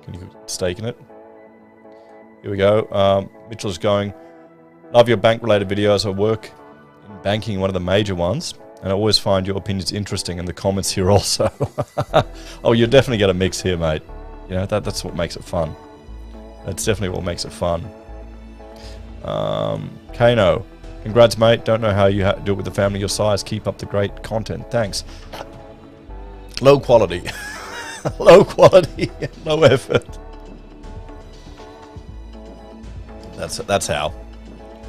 Can you cook steak in it? Here we go. Mitchell's going, love your bank-related videos. I work in banking, one of the major ones. And I always find your opinions interesting in the comments here also. Oh, you'll definitely get a mix here, mate. You know, that's what makes it fun. That's definitely what makes it fun. Kano, congrats, mate. Don't know how you do it with the family your size. Keep up the great content. Thanks. Low quality. Low quality, low effort. That's how.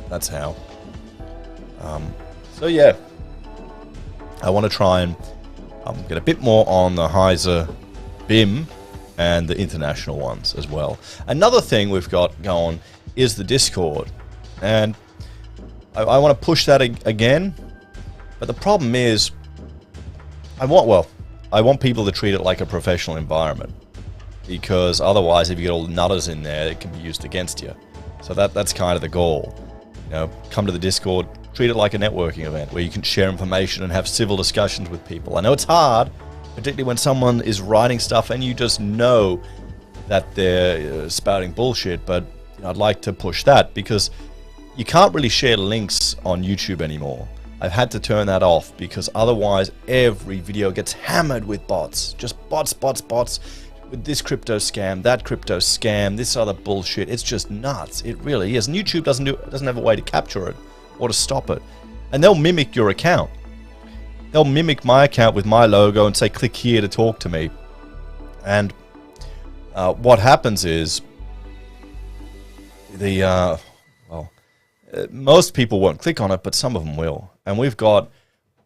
That's how. So yeah. I want to try and get a bit more on the Heiser BIM and the international ones as well. Another thing we've got going is the Discord. And I want to push that again. But the problem is, I want people to treat it like a professional environment. Because otherwise, if you get all the nutters in there, it can be used against you. So that's kind of the goal. You know, come to the Discord, treat it like a networking event where you can share information and have civil discussions with people. I know it's hard, particularly when someone is writing stuff and you just know that they're spouting bullshit, but you know, I'd like to push that because you can't really share links on YouTube anymore. I've had to turn that off because otherwise every video gets hammered with bots. Just bots. With this crypto scam, that crypto scam, this other bullshit. It's just nuts. It really is. And YouTube doesn't have a way to capture it or to stop it. And they'll mimic your account. They'll mimic my account with my logo and say, click here to talk to me. And what happens is most people won't click on it, but some of them will. And we've got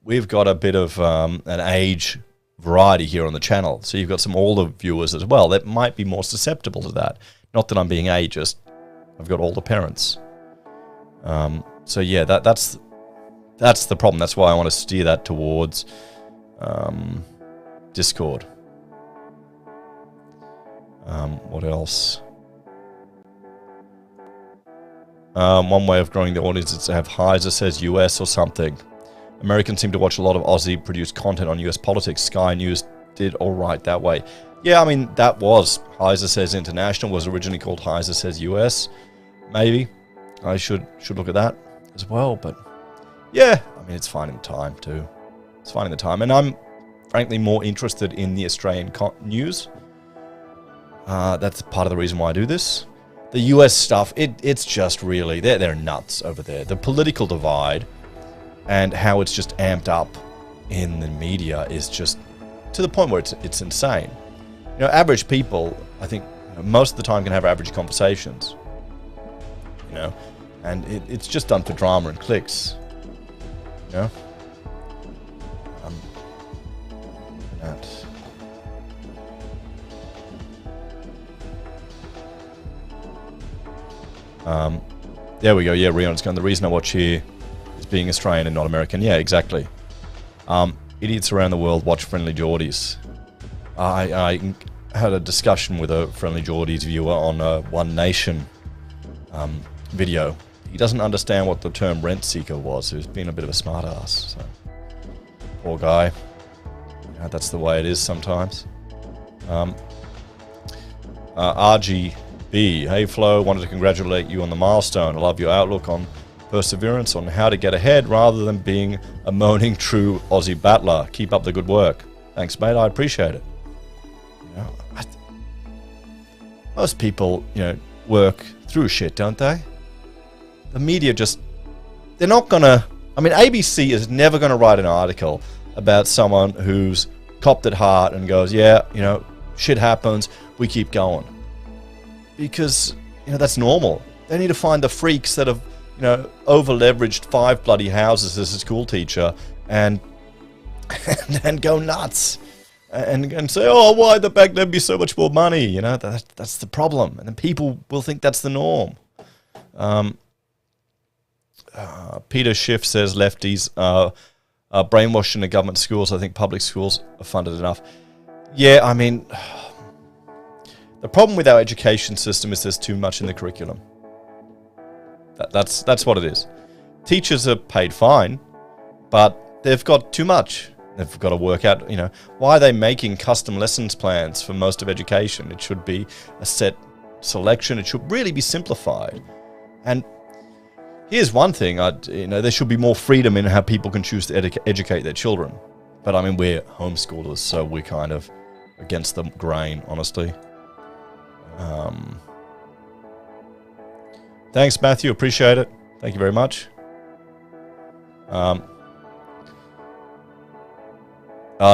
a bit of an age variety here on the channel. So you've got some older viewers as well that might be more susceptible to that. Not that I'm being ageist. I've got older parents. So yeah, that's the problem. That's why I want to steer that towards Discord. What else? One way of growing the audience is to have HeiseSays US or something. Americans seem to watch a lot of Aussie-produced content on US politics. Sky News did all right that way. Yeah, I mean, that was HeiseSays International, was originally called HeiseSays US. Maybe. I should look at that as well, but yeah, I mean, it's finding the time too. It's finding the time, and I'm frankly more interested in the Australian news. That's part of the reason why I do this. The US stuff, it's just really, they're nuts over there. The political divide and how it's just amped up in the media is just to the point where it's insane. You know, average people, I think, most of the time can have average conversations. you know, and it's just done for drama and clicks, you know. There we go. Yeah, Rion's going. The reason I watch here is being Australian and not American. Yeah, exactly. Idiots around the world watch Friendly Geordies. I had a discussion with a Friendly Geordies viewer on a One Nation video. He doesn't understand what the term rent seeker was. He was being a bit of a smart ass. So. Poor guy. You know, that's the way it is sometimes. RGB, hey Flo, wanted to congratulate you on the milestone. I love your outlook on perseverance, on how to get ahead rather than being a moaning true Aussie battler. Keep up the good work. Thanks, mate. I appreciate it. You know, most people, you know, work through shit, don't they? The media just, they're not gonna, I mean, ABC is never gonna write an article about someone who's copped it hard and goes, yeah, you know, shit happens, we keep going. Because, you know, that's normal. They need to find the freaks that have, you know, over-leveraged 5 bloody houses as a school teacher and go nuts. And say, oh, why the back there'd be so much more money? You know, that's the problem. And then people will think that's the norm. Peter Schiff says lefties brainwashed in the government schools. I think public schools are funded enough. Yeah, I mean, the problem with our education system is there's too much in the curriculum. That's what it is. Teachers are paid fine, but they've got too much. They've got to work out, you know, why are they making custom lessons plans for most of education? It should be a set selection. It should really be simplified. And here's one thing, you know, there should be more freedom in how people can choose to educate their children. But I mean, we're homeschoolers, so we're kind of against the grain, honestly. Thanks, Matthew. Appreciate it. Thank you very much.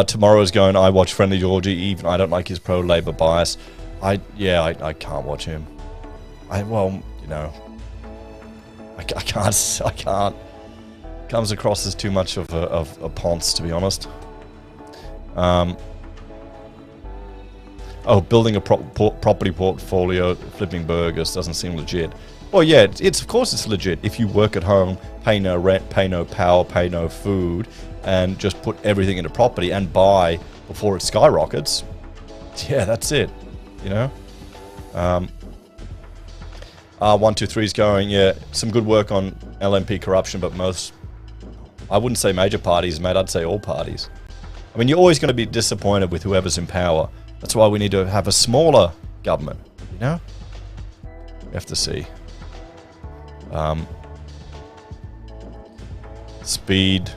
Tomorrow's going, I watch Friendly Georgie, even I don't like his pro-Labour bias. I can't watch him. Well, you know, I can't. Comes across as too much of a ponce, to be honest. Building a property portfolio, flipping burgers doesn't seem legit. Well, yeah, it's of course it's legit if you work at home, pay no rent, pay no power, pay no food, and just put everything into property and buy before it skyrockets. Yeah, that's it. You know. 123 is going. Yeah, some good work on LNP corruption, but most, I wouldn't say major parties, mate. I'd say all parties. I mean, you're always going to be disappointed with whoever's in power. That's why we need to have a smaller government, you know? We have to see. Speed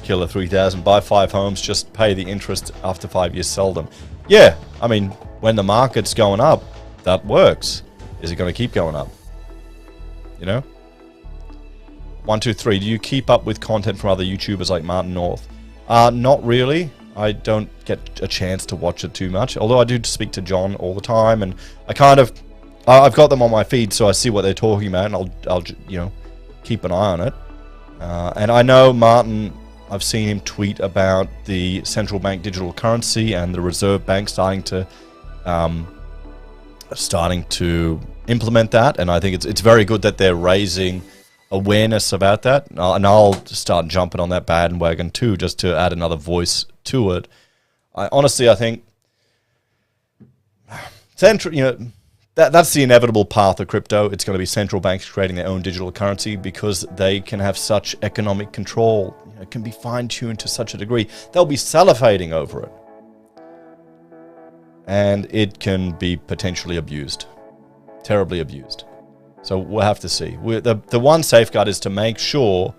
Killer 3000, buy 5 homes, just pay the interest after 5 years, sell them. Yeah, I mean, when the market's going up, that works. Is it going to keep going up? You know? 123, do you keep up with content from other YouTubers like Martin North? Not really. I don't get a chance to watch it too much, although I do speak to John all the time, and I kind of, I've got them on my feed, so I see what they're talking about, and I'll you know, keep an eye on it. And I know Martin, I've seen him tweet about the central bank digital currency and the Reserve Bank starting to implement that, and I think it's very good that they're raising awareness about that, and I'll start jumping on that bandwagon too, just to add another voice to it. Honestly, I think you know, that's the inevitable path of crypto. It's going to be central banks creating their own digital currency because they can have such economic control. You know, it can be fine-tuned to such a degree. They'll be salivating over it, and it can be potentially abused, terribly abused. So we'll have to see. The one safeguard is to make sure,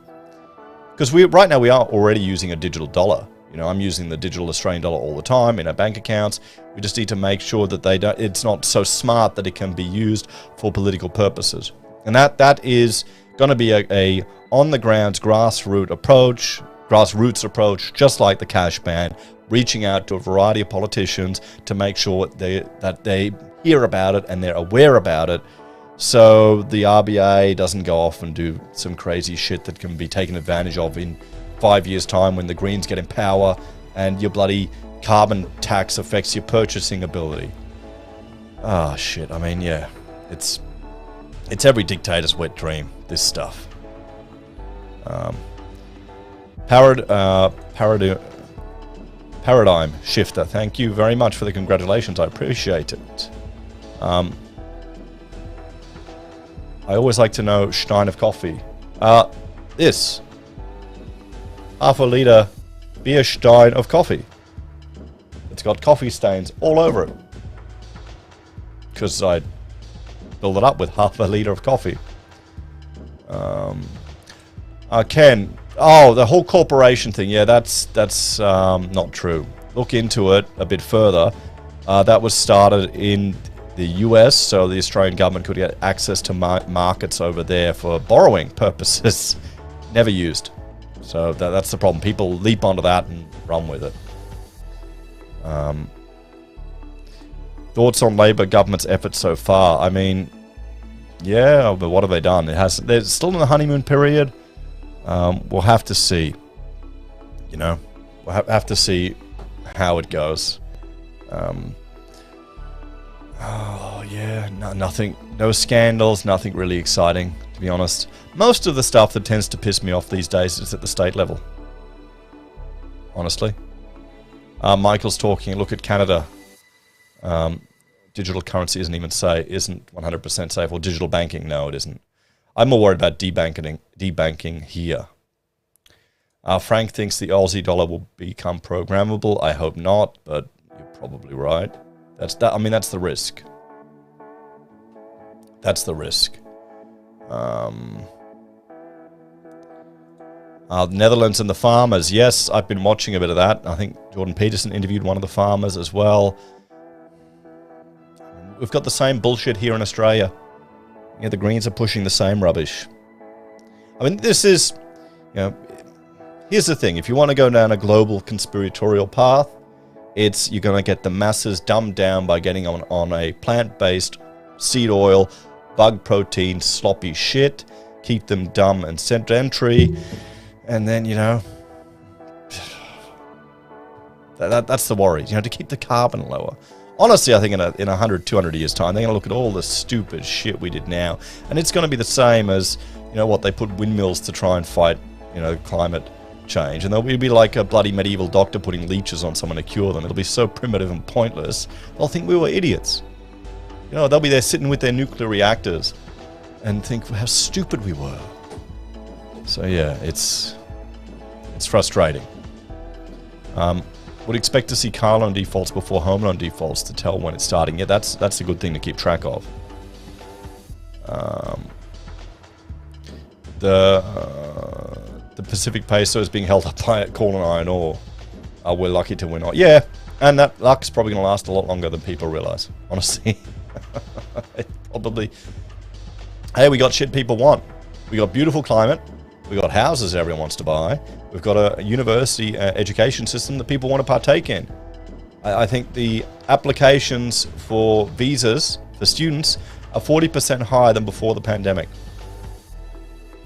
because right now we are already using a digital dollar. You know, I'm using the digital Australian dollar all the time in our bank accounts. We just need to make sure that it's not so smart that it can be used for political purposes. And that is going to be a on-the-ground grassroots approach, just like the cash ban, reaching out to a variety of politicians to make sure that they hear about it and they're aware about it. so the RBA doesn't go off and do some crazy shit that can be taken advantage of in 5 years' time when the Greens get in power and your bloody carbon tax affects your purchasing ability. Ah, shit. I mean, yeah, it's every dictator's wet dream, this stuff. Paradigm Shifter, thank you very much for the congratulations. I appreciate it. I always like to know Stein of coffee. This. Half a litre beer stein of coffee. It's got coffee stains all over it. Because I filled it up with half a litre of coffee. Ken. Oh, the whole corporation thing. Yeah, that's not true. Look into it a bit further. That was started in the US, so the Australian government could get access to markets over there for borrowing purposes. Never used. So that's the problem. People leap onto that and run with it. Thoughts on Labor government's efforts so far? I mean, yeah, but what have they done? They're still in the honeymoon period. We'll have to see. You know, we'll have to see how it goes. Oh yeah, nothing, no scandals, nothing really exciting, to be honest. Most of the stuff that tends to piss me off these days is at the state level. Honestly. Michael's talking. Look at Canada. Digital currency isn't 100% safe. Or digital banking, no, it isn't. I'm more worried about debanking here. Frank thinks the Aussie dollar will become programmable. I hope not, but you're probably right. I mean, that's the risk. That's the risk. Netherlands and the farmers. Yes, I've been watching a bit of that. I think Jordan Peterson interviewed one of the farmers as well. We've got the same bullshit here in Australia. Yeah, the Greens are pushing the same rubbish. I mean, this is, you know, here's the thing. If you want to go down a global conspiratorial path, you're going to get the masses dumbed down by getting on a plant-based seed oil, bug protein, sloppy shit, keep them dumb and sedentary, and then, you know, that's the worry, you know, to keep the carbon lower. Honestly, I think in 100, 200 years' time, they're going to look at all the stupid shit we did now, and it's going to be the same as, you know, what they put windmills to try and fight, you know, climate change, and they'll be like a bloody medieval doctor putting leeches on someone to cure them. It'll be so primitive and pointless, they'll think we were idiots. You know, they'll be there sitting with their nuclear reactors and think how stupid we were. So yeah, it's frustrating. Would expect to see car loan defaults before home loan defaults to tell when it's starting. Yeah, that's a good thing to keep track of. The Pacific Peso is being held up by coal and iron ore. We're lucky to win. Yeah, and that luck's probably going to last a lot longer than people realize, honestly. Probably. Hey, we got shit people want. We got beautiful climate. We got houses everyone wants to buy. We've got a university education system that people want to partake in. I think the applications for visas for students are 40% higher than before the pandemic.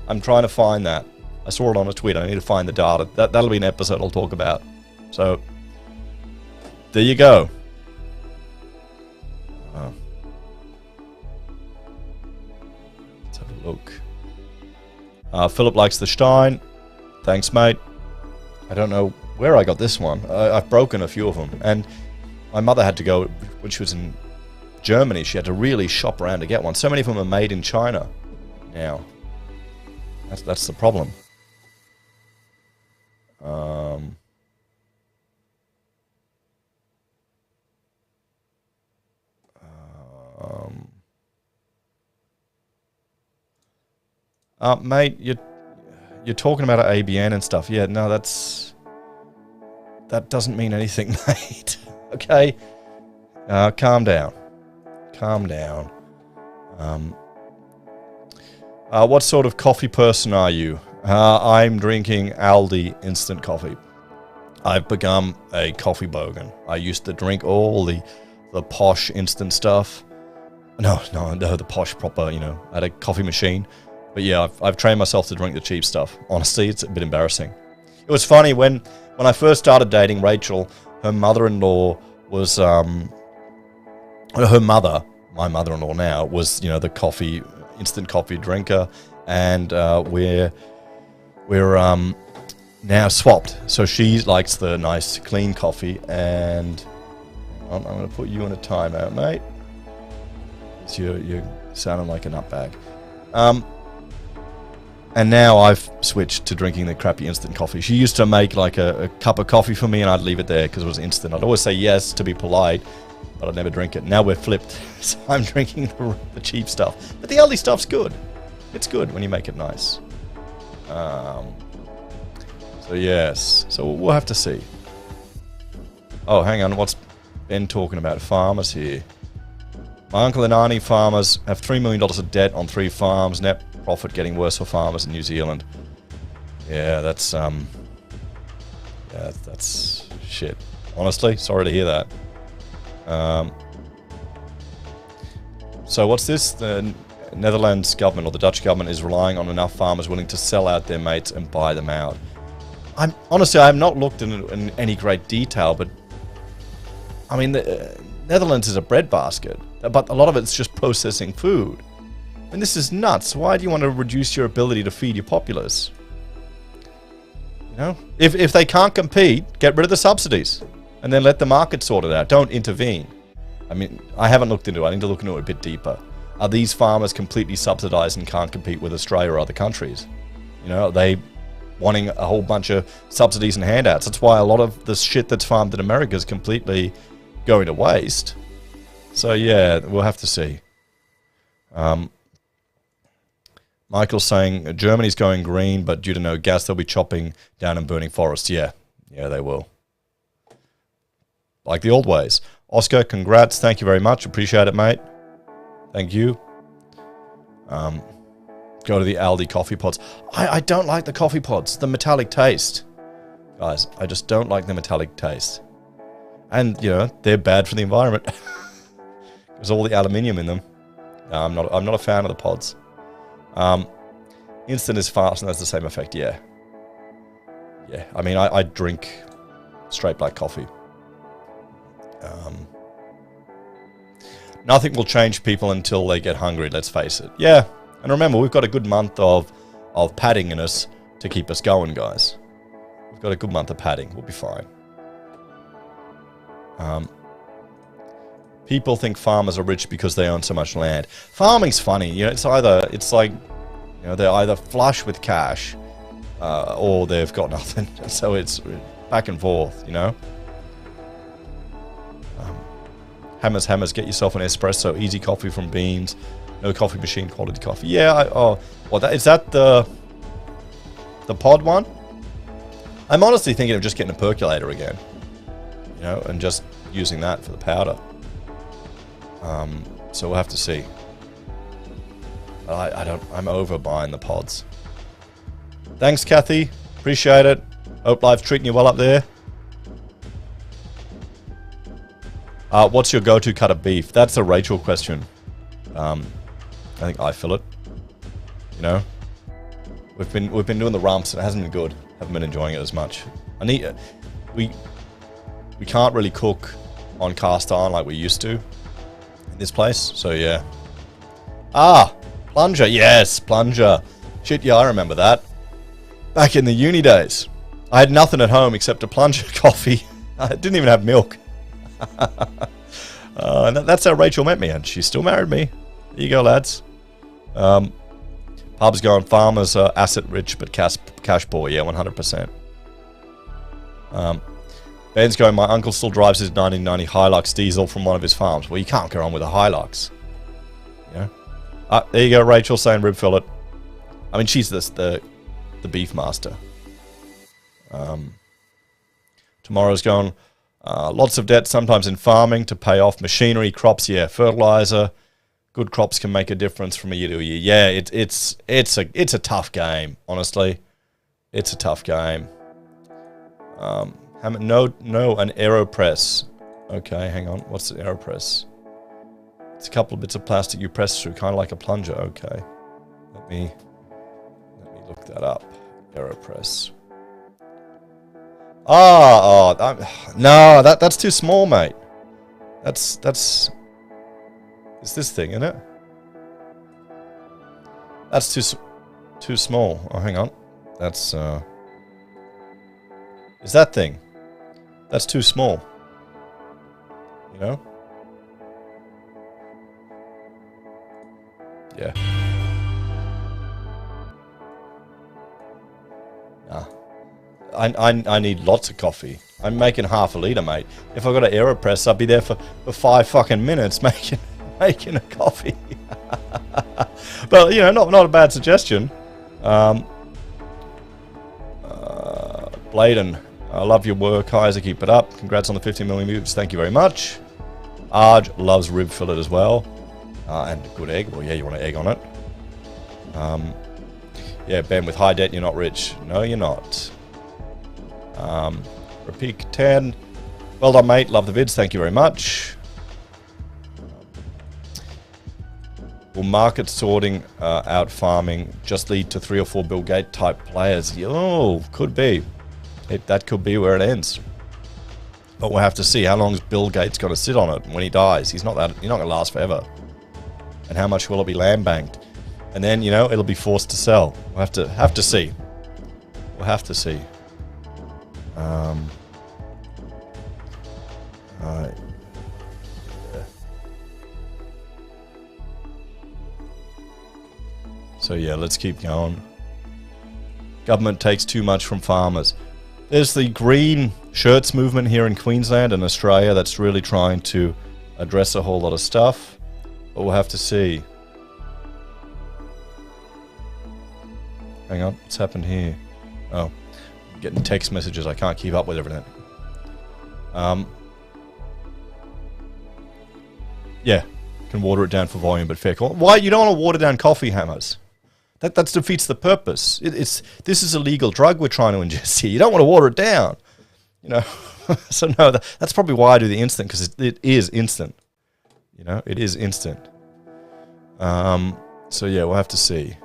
I'm trying to find that. I saw it on a tweet. I need to find the data. That'll be an episode I'll talk about. So, there you go. Let's have a look. Philip likes the Stein. Thanks, mate. I don't know where I got this one. I've broken a few of them. And my mother had to go, when she was in Germany, she had to really shop around to get one. So many of them are made in China now. That's the problem. Mate, you're talking about an ABN and stuff. Yeah, no, that doesn't mean anything, mate. Okay, calm down. Calm down. What sort of coffee person are you? I'm drinking Aldi instant coffee. I've become a coffee bogan. I used to drink all the posh instant stuff. No, the posh proper, you know, I had a coffee machine. But yeah, I've trained myself to drink the cheap stuff. Honestly, it's a bit embarrassing. It was funny when I first started dating Rachel, her mother-in-law was, her mother, my mother-in-law now, was, you know, the instant coffee drinker. And we're now swapped. So she likes the nice, clean coffee. And I'm going to put you in a timeout, mate. You're sounding like a nutbag. And now I've switched to drinking the crappy instant coffee. She used to make like a cup of coffee for me and I'd leave it there because it was instant. I'd always say yes to be polite, but I'd never drink it. Now we're flipped. So I'm drinking the cheap stuff. But the Aldi stuff's good. It's good when you make it nice. So yes. So we'll have to see. Oh, hang on. What's Ben talking about? Farmers here. My uncle and auntie farmers have $3 million of debt on 3 farms. Net profit getting worse for farmers in New Zealand. Yeah, that's shit. Honestly, sorry to hear that. So what's this? The Netherlands government or the Dutch government is relying on enough farmers willing to sell out their mates and buy them out. Honestly, I have not looked in any great detail, but I mean, the Netherlands is a breadbasket, but a lot of it's just processing food. And this is nuts. Why do you want to reduce your ability to feed your populace? You know, if they can't compete, get rid of the subsidies and then let the market sort it out. Don't intervene. I mean, I haven't looked into it. I need to look into it a bit deeper. Are these farmers completely subsidized and can't compete with Australia or other countries? You know, are they wanting a whole bunch of subsidies and handouts? That's why a lot of the shit that's farmed in America is completely going to waste. So yeah, we'll have to see. Michael's saying Germany's going green, but due to no gas, they'll be chopping down and burning forests. Yeah, they will. Like the old ways. Oscar, congrats. Thank you very much. Appreciate it, mate. Thank you. Go to the Aldi coffee pods. I don't like the coffee pods. The metallic taste. Guys, I just don't like the metallic taste. And, you know, they're bad for the environment. There's all the aluminium in them. No, I'm not a fan of the pods. Instant is fast and has the same effect. Yeah. I mean, I drink straight black coffee. Nothing will change people until they get hungry, let's face it. Yeah, and remember, we've got a good month of padding in us to keep us going, guys. We've got a good month of padding. We'll be fine. People think farmers are rich because they own so much land. Farming's funny. You know, it's like, you know, they're either flush with cash or they've got nothing. So it's back and forth, you know. Hammers, get yourself an espresso. Easy coffee from beans. No coffee machine, quality coffee. Yeah, is that the pod one? I'm honestly thinking of just getting a percolator again. You know, and just using that for the powder. So we'll have to see. I'm over buying the pods. Thanks, Kathy. Appreciate it. Hope life's treating you well up there. What's your go-to cut of beef? That's a Rachel question. I think I fill it. You know, we've been doing the rumps and it hasn't been good. Haven't been enjoying it as much. We can't really cook on cast iron like we used to in this place. So yeah. Plunger. Yes, plunger. Shit, yeah, I remember that. Back in the uni days, I had nothing at home except a plunger coffee. I didn't even have milk. And that's how Rachel met me, and she still married me. There you go, lads. Pub's going, farmers are asset rich but cash poor. Yeah, 100%. Ben's going, my uncle still drives his 1990 Hilux diesel from one of his farms. Well, you can't go on with a Hilux. You know? There you go, Rachel saying rib fillet. I mean, she's the beef master. Tomorrow's going, lots of debt, sometimes in farming, to pay off machinery, crops, yeah, fertilizer. Good crops can make a difference from a year to a year. Yeah, it's a tough game, honestly. It's a tough game. No, an AeroPress. Okay, hang on. What's an AeroPress? It's a couple of bits of plastic you press through, kind of like a plunger. Okay. Let me look that up. AeroPress. No, that's too small, mate. That's it's this thing, isn't it? That's too small. Oh, hang on. That's is that thing? That's too small. You know? Yeah. Nah. I need lots of coffee. I'm making half a litre, mate. If I got an AeroPress, I'd be there for 5 fucking minutes making a coffee. But, you know, not a bad suggestion. Bladen, I love your work, Heise, keep it up. Congrats on the 50 million views. Thank you very much. Arj loves rib fillet as well. And good egg. Well, yeah, you want an egg on it. Yeah, Ben, with high debt, you're not rich. No, you're not. Repeat 10. Well done, mate. Love the vids. Thank you very much. Will market sorting out farming just lead to 3 or 4 Bill Gates type players? Oh, could be. That could be where it ends. But we'll have to see. How long is Bill Gates going to sit on it when he dies? He's not going to last forever. And how much will it be land banked? And then, you know, it'll be forced to sell. We'll have to see. We'll have to see. Yeah. So yeah, let's keep going. Government takes too much from farmers. There's the green shirts movement here in Queensland and Australia that's really trying to address a whole lot of stuff. But we'll have to see. Hang on, what's happened here? Oh, I'm getting text messages. I can't keep up with everything. Yeah, can water it down for volume, but fair call. Why? You don't want to water down coffee hammers. That defeats the purpose. This is a legal drug we're trying to ingest here. You don't want to water it down, you know. So no, that's probably why I do the instant, because it is instant. You know, it is instant. So yeah, we'll have to see.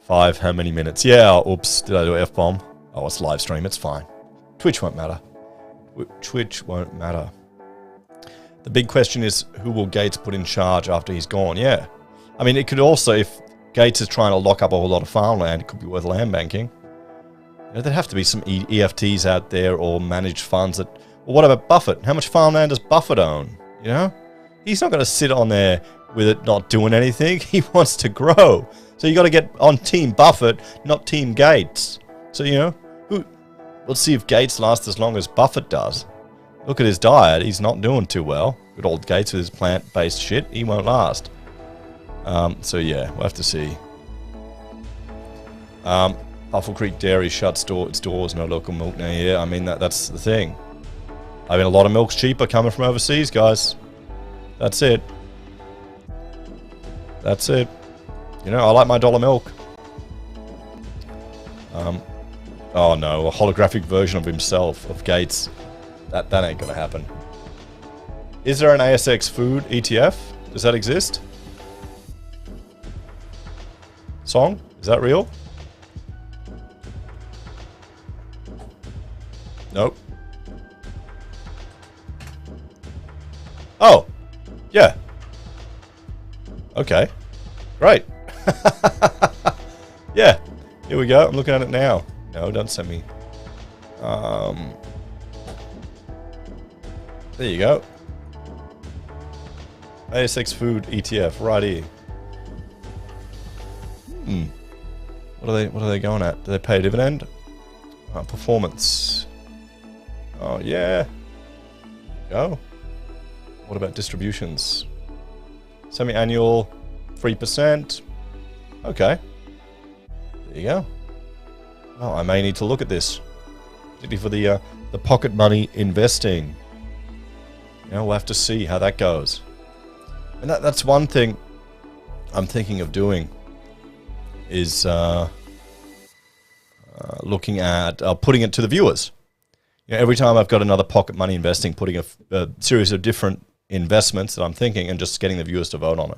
5, how many minutes? Yeah, oops, did I do an F-bomb? Oh, it's live stream, it's fine. Twitch won't matter. Twitch won't matter. The big question is, who will Gates put in charge after he's gone? Yeah. I mean, it could also, if Gates is trying to lock up a whole lot of farmland, it could be worth land banking. You know, there'd have to be some EFTs out there or managed funds that... Well, what about Buffett? How much farmland does Buffett own? You know? He's not going to sit on there with it not doing anything. He wants to grow. So you got to get on Team Buffett, not Team Gates. So, you know, let's see if Gates lasts as long as Buffett does. Look at his diet. He's not doing too well. Good old Gates with his plant-based shit. He won't last. So, yeah, we'll have to see. Buffalo Creek Dairy shuts its doors. No local milk now. Yeah, I mean, that's the thing. I mean, a lot of milk's cheaper coming from overseas, guys. That's it. That's it. You know, I like my dollar milk. Oh no, a holographic version of himself, of Gates. That ain't gonna happen. Is there an ASX food ETF? Does that exist? Song? Is that real? Nope. Oh, yeah. Okay, great. Yeah, here we go. I'm looking at it now. No, don't send me. There you go. ASX food ETF right here. What are they going at? Do they pay a dividend? Performance. Oh yeah. Go. What about distributions? Semi-annual, 3%. Okay. There you go. Oh, I may need to look at this, particularly for the pocket money investing. You know, we'll have to see how that goes. And that's one thing I'm thinking of doing, is looking at putting it to the viewers. every time I've got another pocket money investing, putting a series of different investments that I'm thinking and just getting the viewers to vote on it.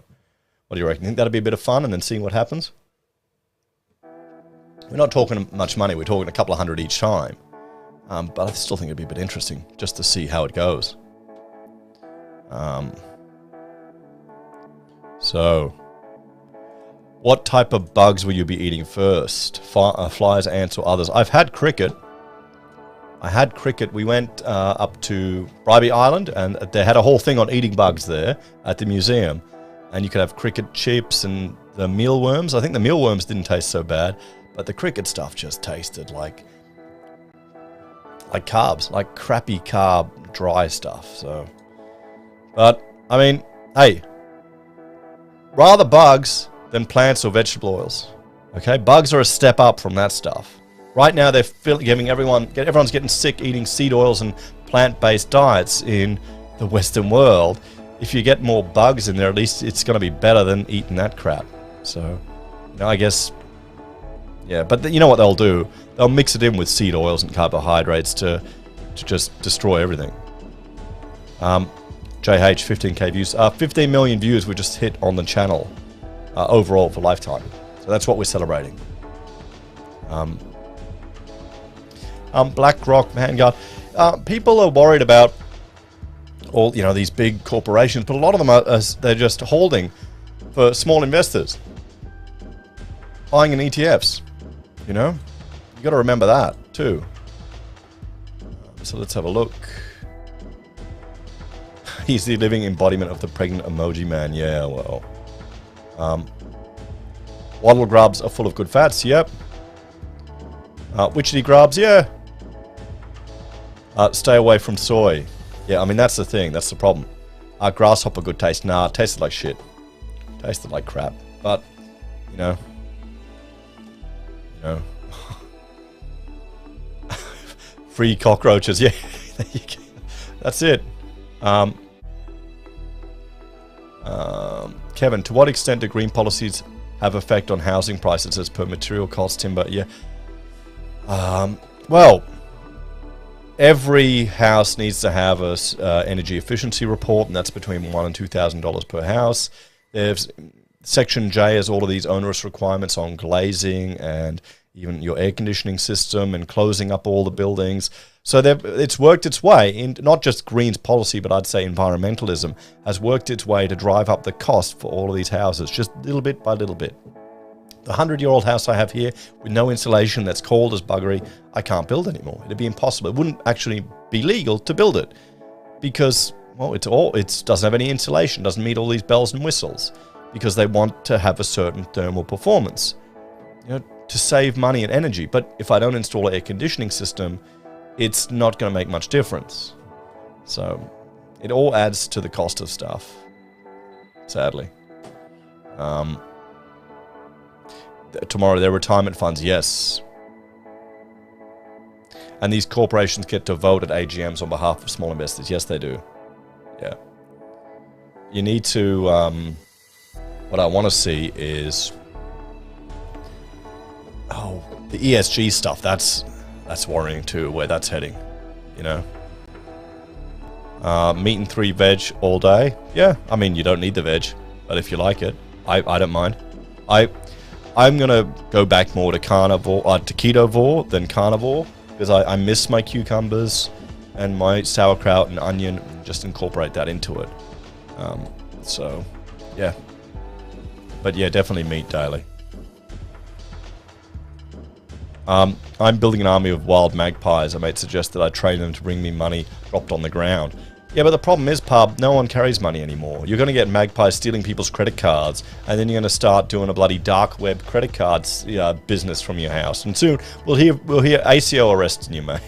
What do you reckon? Think that'd be a bit of fun and then seeing what happens? We're not talking much money. We're talking a couple of hundred each time. But I still think it'd be a bit interesting just to see how it goes. So, what type of bugs will you be eating first? Flies, ants, or others? I've had cricket. We went up to Bribey Island, and they had a whole thing on eating bugs there at the museum. And you could have cricket chips and the mealworms. I think the mealworms didn't taste so bad, but the cricket stuff just tasted like carbs, like crappy carb, dry stuff. So, but I mean, hey, rather bugs than plants or vegetable oils. Okay, bugs are a step up from that stuff. Right now, they're giving everyone's getting sick eating seed oils and plant-based diets in the Western world. If you get more bugs in there, at least it's going to be better than eating that crap. So, I guess, yeah. But you know what they'll do? They'll mix it in with seed oils and carbohydrates to just destroy everything. JH, 15k views. 15 million views we just hit on the channel overall for lifetime. So that's what we're celebrating. BlackRock, Vanguard. People are worried about all these big corporations, but a lot of them they're just holding for small investors, buying in ETFs. You got to remember that too. So let's have a look. He's the living embodiment of the pregnant emoji man. Yeah, well. Waddle grubs are full of good fats. Yep. Witchetty grubs. Yeah. Stay away from soy. Yeah, I mean, that's the thing. That's the problem. Grasshopper good taste. Nah, it tasted like shit. Tasted like crap. But, free cockroaches. Yeah, that's it. Kevin, to what extent do green policies have effect on housing prices as per material cost, timber? Yeah. Well, every house needs to have a energy efficiency report, and that's between $1,000 and $2,000 per house. There's Section J has all of these onerous requirements on glazing and even your air conditioning system and closing up all the buildings. So it's worked its way in not just Green's policy, but I'd say environmentalism has worked its way to drive up the cost for all of these houses, just little bit by little bit. The 100-year-old house I have here with no insulation that's cold as buggery, I can't build anymore. It'd be impossible. It wouldn't actually be legal to build it because, well, it doesn't have any insulation, doesn't meet all these bells and whistles because they want to have a certain thermal performance, to save money and energy. But if I don't install an air conditioning system, it's not going to make much difference. So it all adds to the cost of stuff, sadly. Tomorrow, their retirement funds, yes. And these corporations get to vote at AGMs on behalf of small investors. Yes, they do. Yeah. You need to, what I want to see is, the ESG stuff. That's worrying too, where that's heading, Meat and 3 veg all day. Yeah, I mean, you don't need the veg, but if you like it, I don't mind. I'm going to go back more to carnivore, to ketovore than carnivore, because I miss my cucumbers and my sauerkraut and onion, and just incorporate that into it. So, yeah. But yeah, definitely meat daily. I'm building an army of wild magpies. I might suggest that I train them to bring me money dropped on the ground. Yeah, but the problem is, pub, no one carries money anymore. You're going to get magpies stealing people's credit cards, and then you're going to start doing a bloody dark web credit cards business from your house. And soon we'll hear ACO arresting you, mate.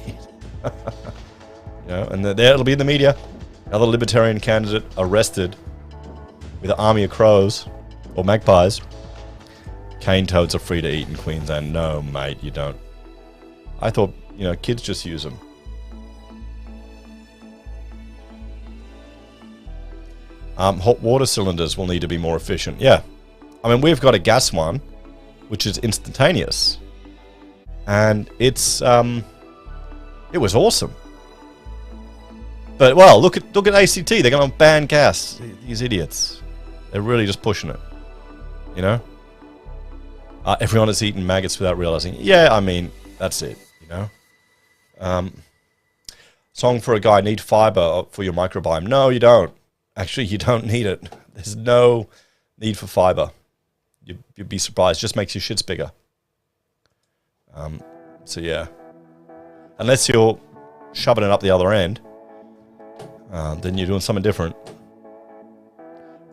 And there it'll be in the media. Another libertarian candidate arrested with an army of crows or magpies. Cane toads are free to eat in Queensland. No, mate, you don't. I thought, kids just use them. Hot water cylinders will need to be more efficient. Yeah. I mean, we've got a gas one, which is instantaneous. And it's, it was awesome. But well, look at ACT. They're going to ban gas. These idiots. They're really just pushing it. You know. Everyone has eaten maggots without realizing. Yeah, I mean that's it. You know. Song for a guy. Need fiber for your microbiome? No, you don't. Actually, you don't need it. There's no need for fiber. You'd be surprised. Just makes your shits bigger. So yeah, unless you're shoving it up the other end, then you're doing something different.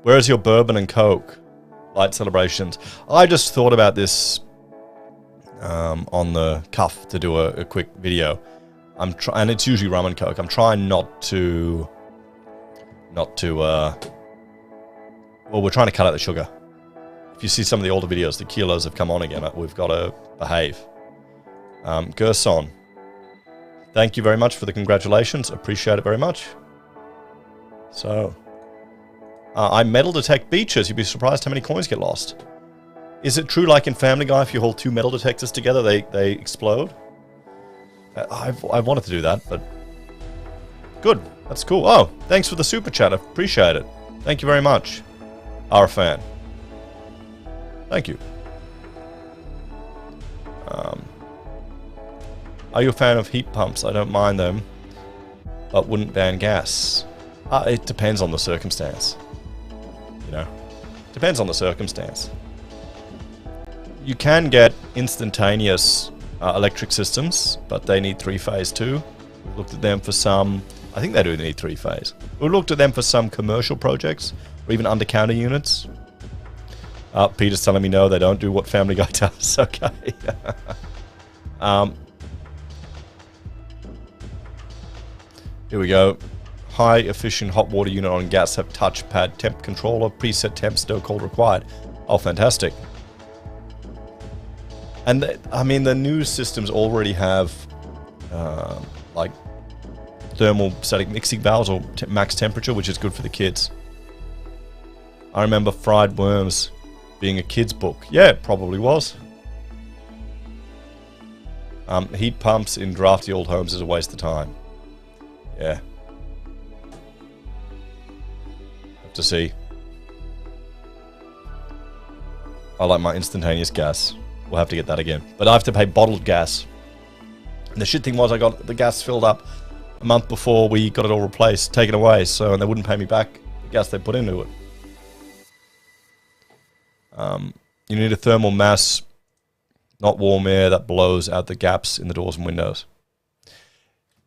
Where's your bourbon and Coke? Light celebrations. I just thought about this on the cuff to do a quick video. And it's usually rum and Coke. I'm trying not to. Well, we're trying to cut out the sugar. If you see some of the older videos, the kilos have come on again. We've got to behave. Gerson, thank you very much for the congratulations. Appreciate it very much. So, I metal detect beaches. You'd be surprised how many coins get lost. Is it true, like in Family Guy, if you hold two metal detectors together, they explode? I've wanted to do that, but good. That's cool. Oh, thanks for the super chat. I appreciate it. Thank you very much. Our fan. Thank you. Are you a fan of heat pumps? I don't mind them, but wouldn't ban gas. It depends on the circumstance. You know, depends on the circumstance. You can get instantaneous electric systems, but they need three-phase too. We've looked at them for some. I think they do need three-phase. We looked at them for some commercial projects or even under-counter units. Peter's telling me no, they don't do what Family Guy does. Okay. Here we go. High efficient hot water unit on gas, have touchpad, temp controller, preset temp, stow cold required. Oh, fantastic. And I mean, the new systems already have like thermal static mixing valves or max temperature, which is good for the kids. I remember Fried Worms being a kid's book. Yeah, it probably was. Heat pumps in drafty old homes is a waste of time. Yeah. Have to see. I like my instantaneous gas. We'll have to get that again. But I have to pay bottled gas. And the shit thing was I got the gas filled up a month before we got it all replaced, taken away, so and they wouldn't pay me back the gas they put into it. You need a thermal mass, not warm air that blows out the gaps in the doors and windows.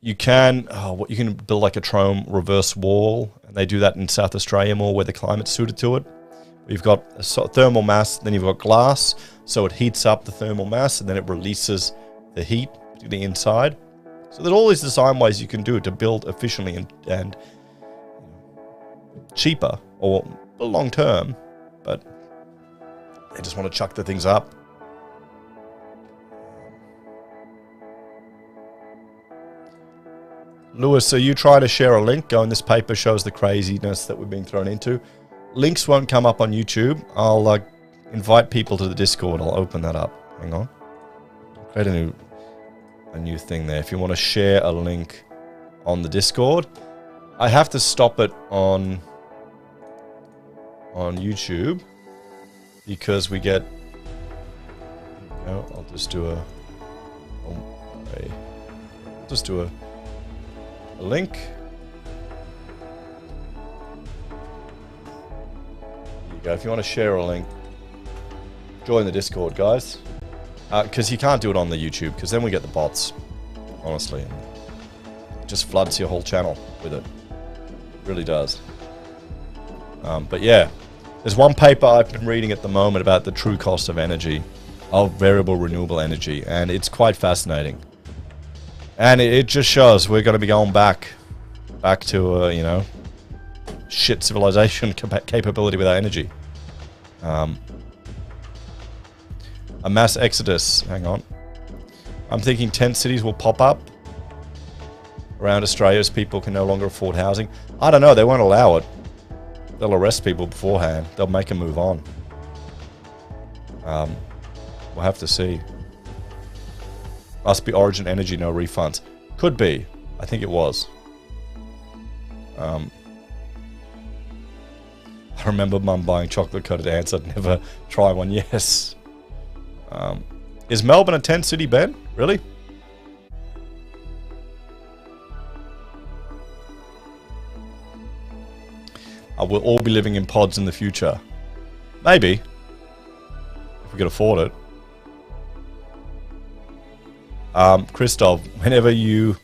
You can, you can build like a Trome reverse wall, and they do that in South Australia more where the climate's suited to it. You've got a thermal mass, then you've got glass, so it heats up the thermal mass, and then it releases the heat to the inside. So there's all these design ways you can do it to build efficiently and cheaper or long term, but they just want to chuck the things up. Lewis, are you trying to share a link? Going, this paper shows the craziness that we've been thrown into. Links won't come up on YouTube. I'll invite people to the Discord. I'll open that up. Hang on. Create a new thing there. If you want to share a link on the Discord, I have to stop it on YouTube because we get. No, I'll just do a. Just do a link. There you go. If you want to share a link, join the Discord, guys. Because you can't do it on the YouTube, because then we get the bots, honestly. It just floods your whole channel with it. It really does. But yeah, there's one paper I've been reading at the moment about the true cost of energy, of variable renewable energy, and it's quite fascinating. And it just shows we're going to be going back to, you know, shit civilization capability without energy. A mass exodus. Hang on. I'm thinking tent cities will pop up around Australia as people can no longer afford housing. I don't know. They won't allow it. They'll arrest people beforehand. They'll make them move on. We'll have to see. Must be Origin Energy, no refunds. Could be. I think it was. I remember Mum buying chocolate-coated ants. I'd never try one. Yes. Is Melbourne a tent city, Ben? Really? We'll all be living in pods in the future. Maybe. If we could afford it. Christoph, whenever you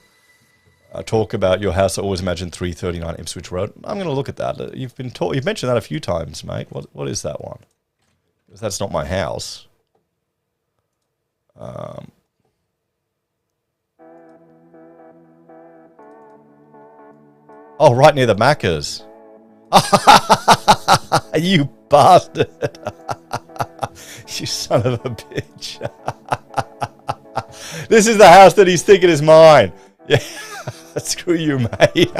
talk about your house, I always imagine 339 Ipswich Road. I'm going to look at that. You've mentioned that a few times, mate. What is that one? Because that's not my house. Oh, right near the Maccas. You bastard. You son of a bitch. This is the house that he's thinking is mine. Yeah. Screw you, mate.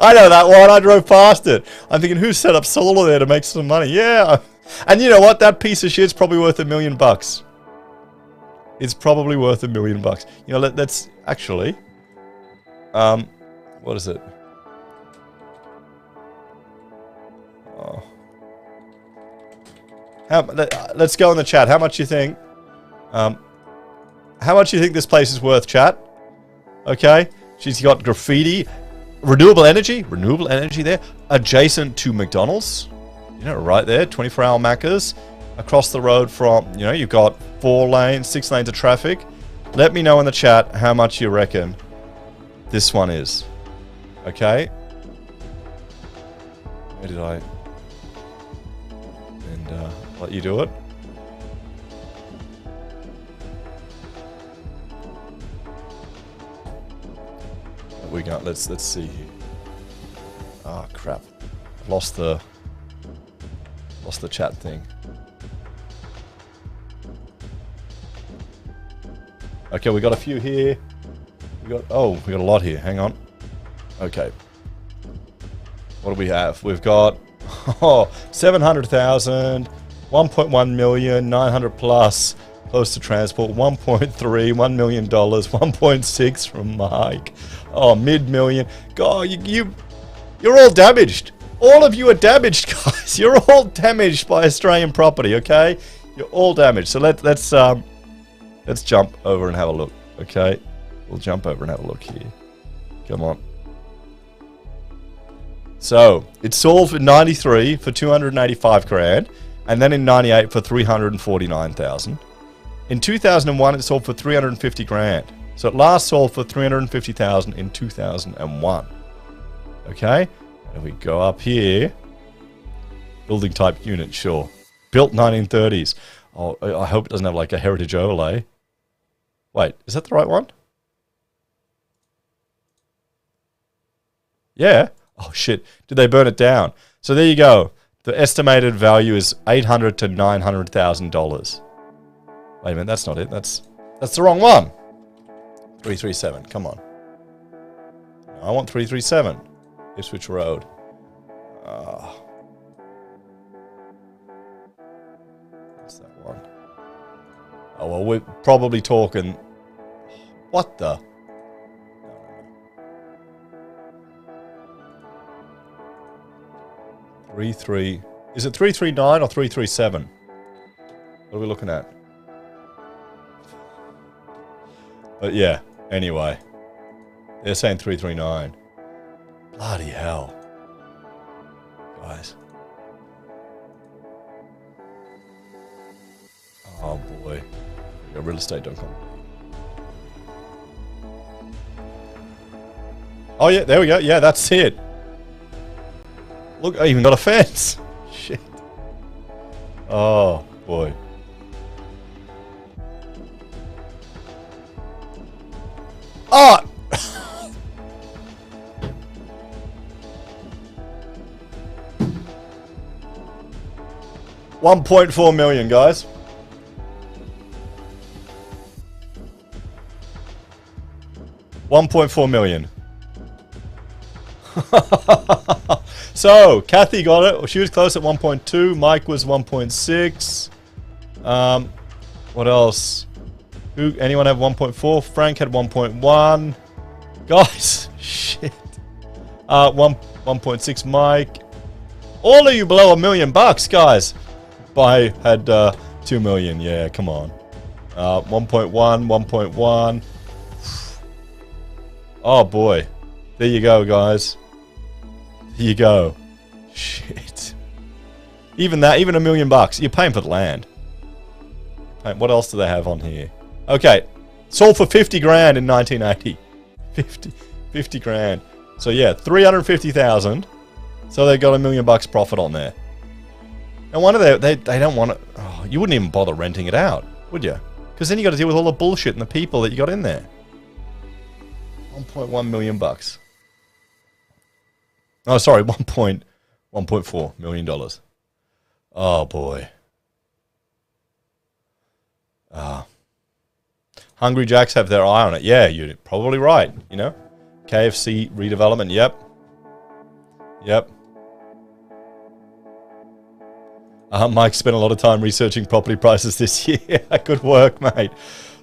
I know that one. I drove past it. I'm thinking, who set up solar there to make some money? Yeah. And you know what? That piece of shit's probably worth $1 million. It's probably worth $1 million. You know, let's actually. What is it? Oh. Let's go in the chat. How much you think? How much do you think this place is worth, chat? Okay. She's got graffiti, renewable energy there, adjacent to McDonald's, you know, right there, 24-hour Maccas, across the road from, you know, you've got 6 lanes of traffic. Let me know in the chat how much you reckon this one is. Okay. Where did I? And let you do it. We got. Let's see here. Oh crap! Lost the chat thing. Okay, we got a few here. We got a lot here. Hang on. Okay. What do we have? We've got 700,000, 1.1 million, 900 plus. Close to transport, 1.3, $1 million, 1.6 from Mike. Oh, mid-million. God, you're all damaged. All of you are damaged, guys. You're all damaged by Australian property, okay? You're all damaged. So let's jump over and have a look, okay? We'll jump over and have a look here. Come on. So, it sold in 93 for 285 grand, and then in 98 for 349,000. In 2001, it sold for 350 grand. So it last sold for 350,000 in 2001. Okay? And we go up here. Building type unit, sure. Built 1930s. Oh, I hope it doesn't have like a heritage overlay. Wait, is that the right one? Yeah. Oh shit. Did they burn it down? So there you go. The estimated value is $800,000 to $900,000. Wait a minute, that's not it. That's the wrong one. 337, come on. No, I want 337. Ipswich Road. What's that one? Oh, well, we're probably talking... What the... Is it 339 or 337? What are we looking at? But yeah, anyway. They're saying 339. Bloody hell. Guys. Oh boy. We got realestate.com. Oh yeah, there we go. Yeah, that's it. Look, I even got a fence. Shit. Oh boy. Oh! $1.4 million, guys. $1.4 million. So, Kathy got it. She was close at 1.2. Mike was 1.6. What else? Anyone have 1.4? Frank had 1.1. Guys, shit. 1.6 Mike. All of you below $1 million, guys. Buy had 2 million. Yeah, come on. 1.1, 1.1. Oh boy. There you go, guys. There you go. Shit. Even that, even $1 million. You're paying for the land. What else do they have on here? Okay. Sold for 50 grand in 1980. 50 grand. So yeah, 350,000. So they got $1 million profit on there. No wonder they don't want it. Oh, you wouldn't even bother renting it out, would you? Because then you got to deal with all the bullshit and the people that you got in there. 1.1 million bucks. Oh, sorry, 1.4 million dollars. Oh boy. Hungry Jacks have their eye on it. Yeah, you're probably right. You know, KFC redevelopment. Yep. Yep. Mike spent a lot of time researching property prices this year. Good work, mate.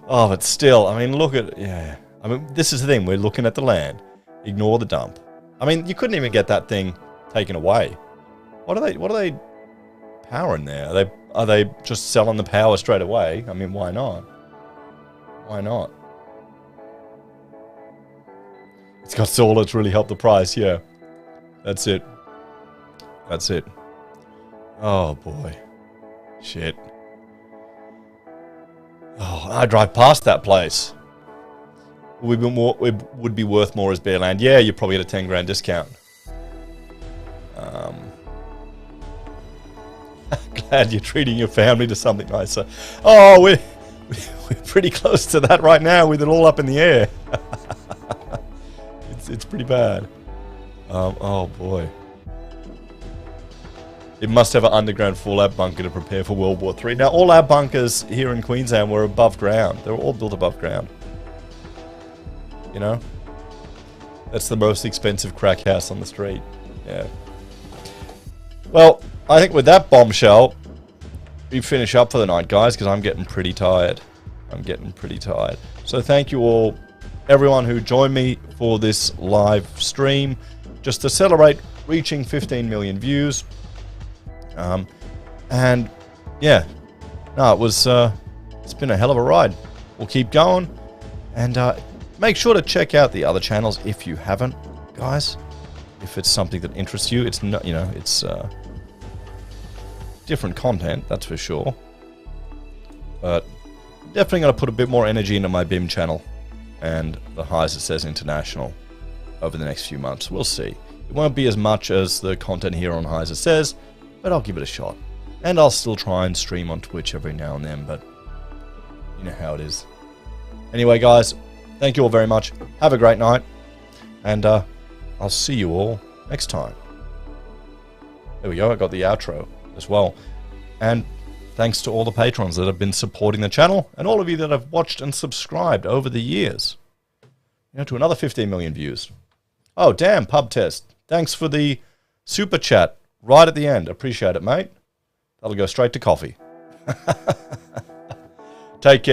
Oh, but still, I mean, look at, yeah. I mean, this is the thing. We're looking at the land. Ignore the dump. I mean, you couldn't even get that thing taken away. What are they powering there? Are they just selling the power straight away? I mean, why not? Why not? It's got solar to really help the price. Yeah. That's it. That's it. Oh boy. Shit. Oh, I drive past that place. It would be worth more as bare land. Yeah, you probably get a 10 grand discount. Glad you're treating your family to something nicer. Oh, we're pretty close to that right now with it all up in the air. It's pretty bad. Oh boy. It must have an underground fallout bunker to prepare for World War III. Now, all our bunkers here in Queensland were above ground. They were all built above ground. You know? That's the most expensive crack house on the street. Yeah. Well, I think with that bombshell, we finish up for the night, guys, because I'm getting pretty tired. I'm getting pretty tired. So thank you all, everyone who joined me for this live stream, just to celebrate reaching 15 million views. And yeah, no, it's been a hell of a ride. We'll keep going, and make sure to check out the other channels if you haven't, guys. If it's something that interests you, it's not, you know, it's different content, that's for sure. But definitely going to put a bit more energy into my BIM channel and the HeiseSays International over the next few months. We'll see. It won't be as much as the content here on HeiseSays, but I'll give it a shot. And I'll still try and stream on Twitch every now and then, but you know how it is. Anyway, guys, thank you all very much. Have a great night, and I'll see you all next time. There we go, I got the outro as well. And thanks to all the patrons that have been supporting the channel, and all of you that have watched and subscribed over the years. You know, to another 15 million views. Oh, damn, Pub Test. Thanks for the super chat right at the end. Appreciate it, mate. That'll go straight to coffee. Take care.